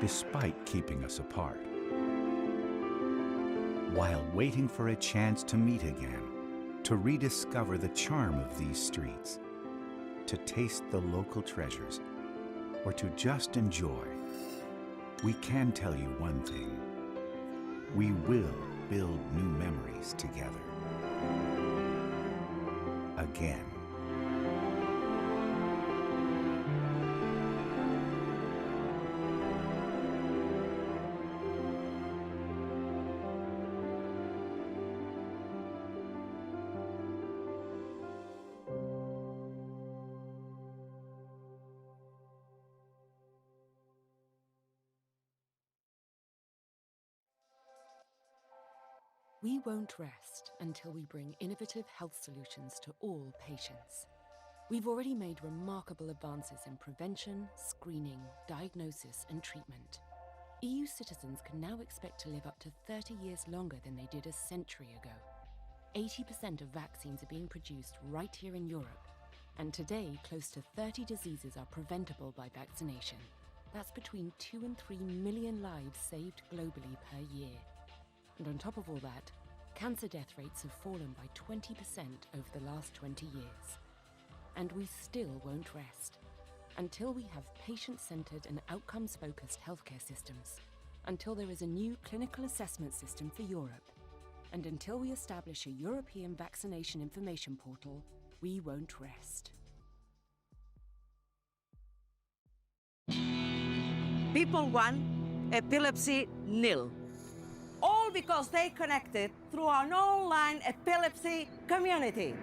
Despite keeping us apart. While waiting for a chance to meet again, to rediscover the charm of these streets, to taste the local treasures, or to just enjoy, we can tell you one thing. We will build new memories together. Again. We won't rest until we bring innovative health solutions to all patients. We've already made remarkable advances in prevention, screening, diagnosis, and treatment. EU citizens can now expect to live up to 30 years longer than they did a century ago. 80% of vaccines are being produced right here in Europe, and today close to 30 diseases are preventable by vaccination. That's between 2 and 3 million lives saved globally per year. And on top of all that, cancer death rates have fallen by 20% over the last 20 years. And we still won't rest until we have patient-centered and outcomes-focused healthcare systems, until there is a new clinical assessment system for Europe, and until we establish a European vaccination information portal, we won't rest. People 1, epilepsy nil. All because they connected through an online epilepsy community.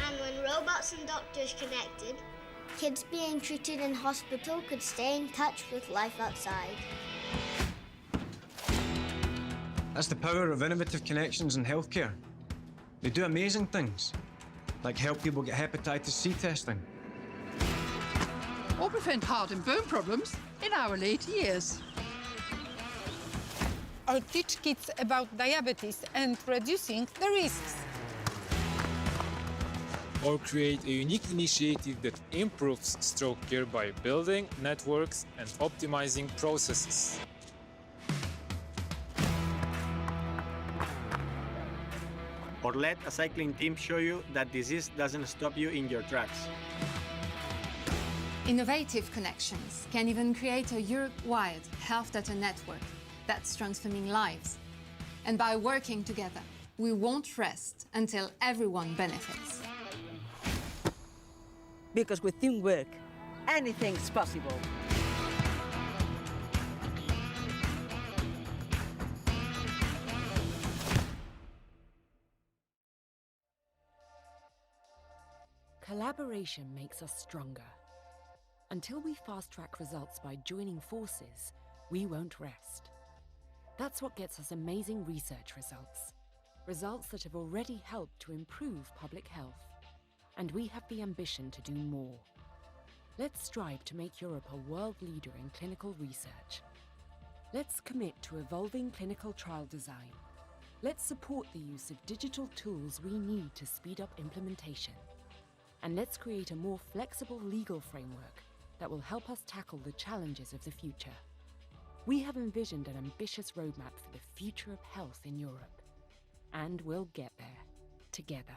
And when robots and doctors connected, kids being treated in hospital could stay in touch with life outside. That's the power of innovative connections in healthcare. They do amazing things, like help people get hepatitis C testing. Or prevent heart and bone problems in our later years. Or teach kids about diabetes and reducing the risks. Or create a unique initiative that improves stroke care by building networks and optimizing processes. Or let a cycling team show you that disease doesn't stop you in your tracks. Innovative connections can even create a Europe-wide health data network that's transforming lives. And by working together, we won't rest until everyone benefits. Because with teamwork, anything's possible. Collaboration makes us stronger. Until we fast-track results by joining forces, we won't rest. That's what gets us amazing research results. Results that have already helped to improve public health. And we have the ambition to do more. Let's strive to make Europe a world leader in clinical research. Let's commit to evolving clinical trial design. Let's support the use of digital tools we need to speed up implementation. And let's create a more flexible legal framework that will help us tackle the challenges of the future. We have envisioned an ambitious roadmap for the future of health in Europe. And we'll get there, together.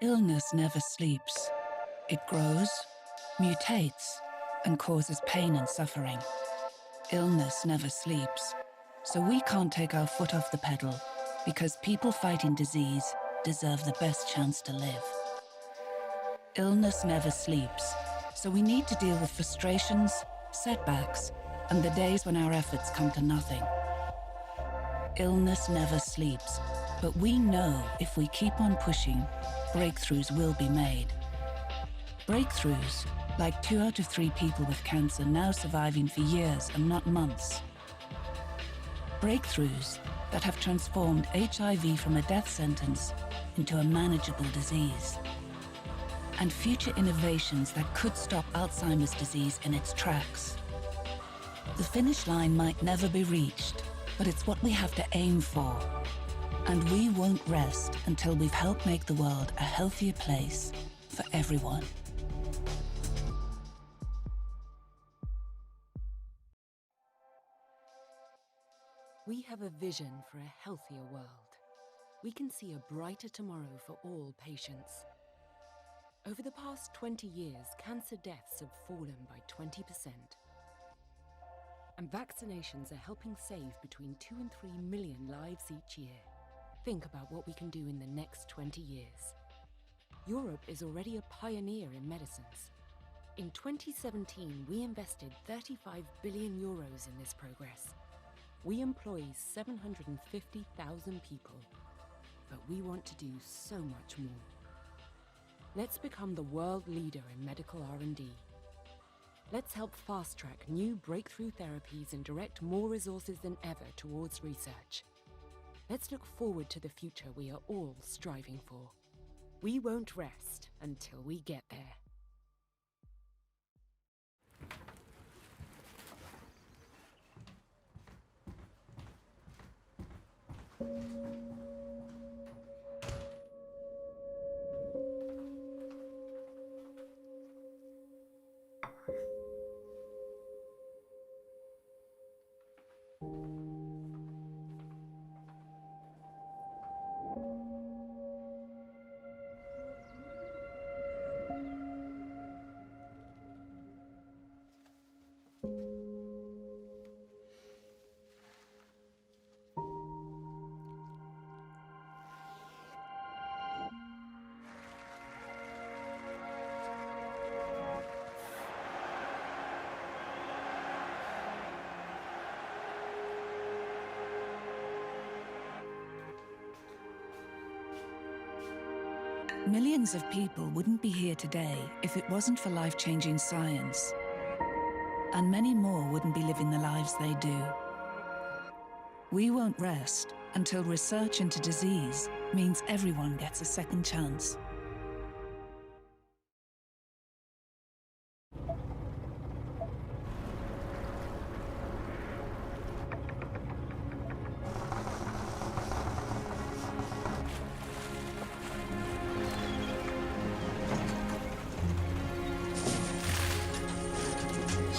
Illness never sleeps. It grows, mutates, and causes pain and suffering. Illness never sleeps. So we can't take our foot off the pedal, because people fighting disease deserve the best chance to live. Illness never sleeps, so we need to deal with frustrations, setbacks, and the days when our efforts come to nothing. Illness never sleeps, but we know if we keep on pushing, breakthroughs will be made. Breakthroughs, like 2 out of 3 people with cancer now surviving for years and not months. Breakthroughs that have transformed HIV from a death sentence into a manageable disease. And future innovations that could stop Alzheimer's disease in its tracks. The finish line might never be reached, but it's what we have to aim for. And we won't rest until we've helped make the world a healthier place for everyone. We have a vision for a healthier world. We can see a brighter tomorrow for all patients. Over the past 20 years, cancer deaths have fallen by 20%. And vaccinations are helping save between 2 and 3 million lives each year. Think about what we can do in the next 20 years. Europe is already a pioneer in medicines. In 2017, we invested 35 billion euros in this progress. We employ 750,000 people, but we want to do so much more. Let's become the world leader in medical R&D. Let's help fast-track new breakthrough therapies and direct more resources than ever towards research. Let's look forward to the future we are all striving for. We won't rest until we get there. Millions of people wouldn't be here today if it wasn't for life-changing science. And many more wouldn't be living the lives they do. We won't rest until research into disease means everyone gets a second chance.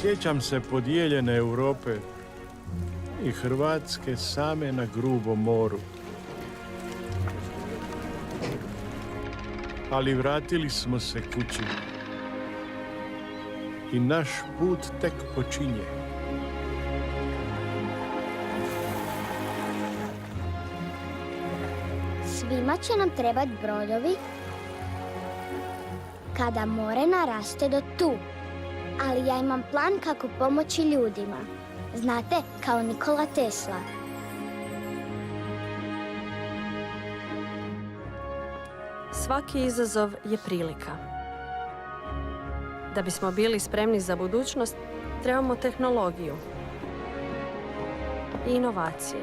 Sjećam se podijeljene Europe i Hrvatske same na grubom moru. Ali vratili smo se kući. I naš put tek počinje. Svima će nam trebati brodovi kada more naraste do tu. Ali ja imam plan kako pomoći ljudima. Znate, kao Nikola Tesla. Svaki izazov je prilika. Da bismo bili spremni za budućnost, trebamo tehnologiju i inovacije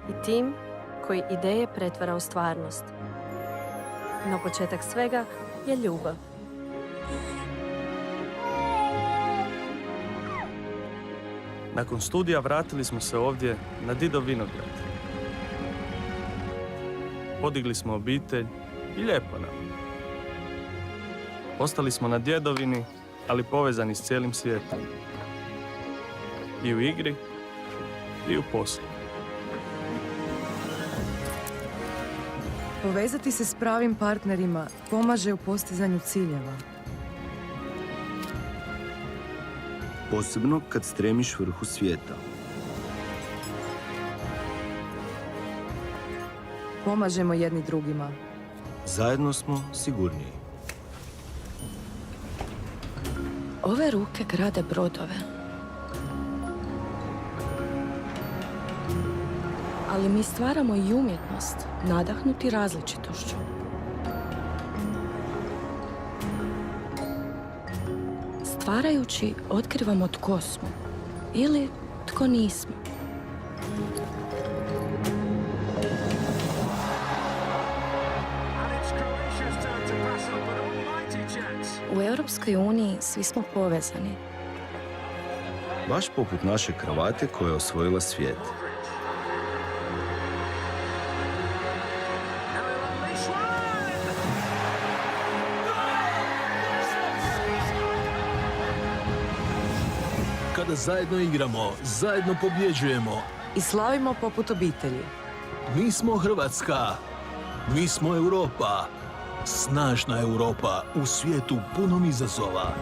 i tim koji ideje pretvara u stvarnost. No početak svega je ljubav. Nakon studija vratili smo se ovdje na Didov vinograd. Podigli smo obitelj i lijepo nam. Ostali smo na djedovini, ali povezani s cijelim svijetom. I u igri, i u poslu. Povezati se s pravim partnerima pomaže u postizanju ciljeva. Posebno kad stremiš vrhu svijeta. Pomažemo jedni drugima. Zajedno smo sigurniji. Ove ruke grade brodove. Ali mi stvaramo i umjetnost, nadahnuti različitošću. Stvarajući, otkrivamo tko smo ili tko nismo. U Europskoj uniji svi smo povezani. Baš poput naše kravate koja je osvojila svijet. Kada zajedno igramo, zajedno pobjeđujemo. I slavimo poput obitelji. Mi smo Hrvatska. Mi smo Europa. Snažna Europa u svijetu punom izazova.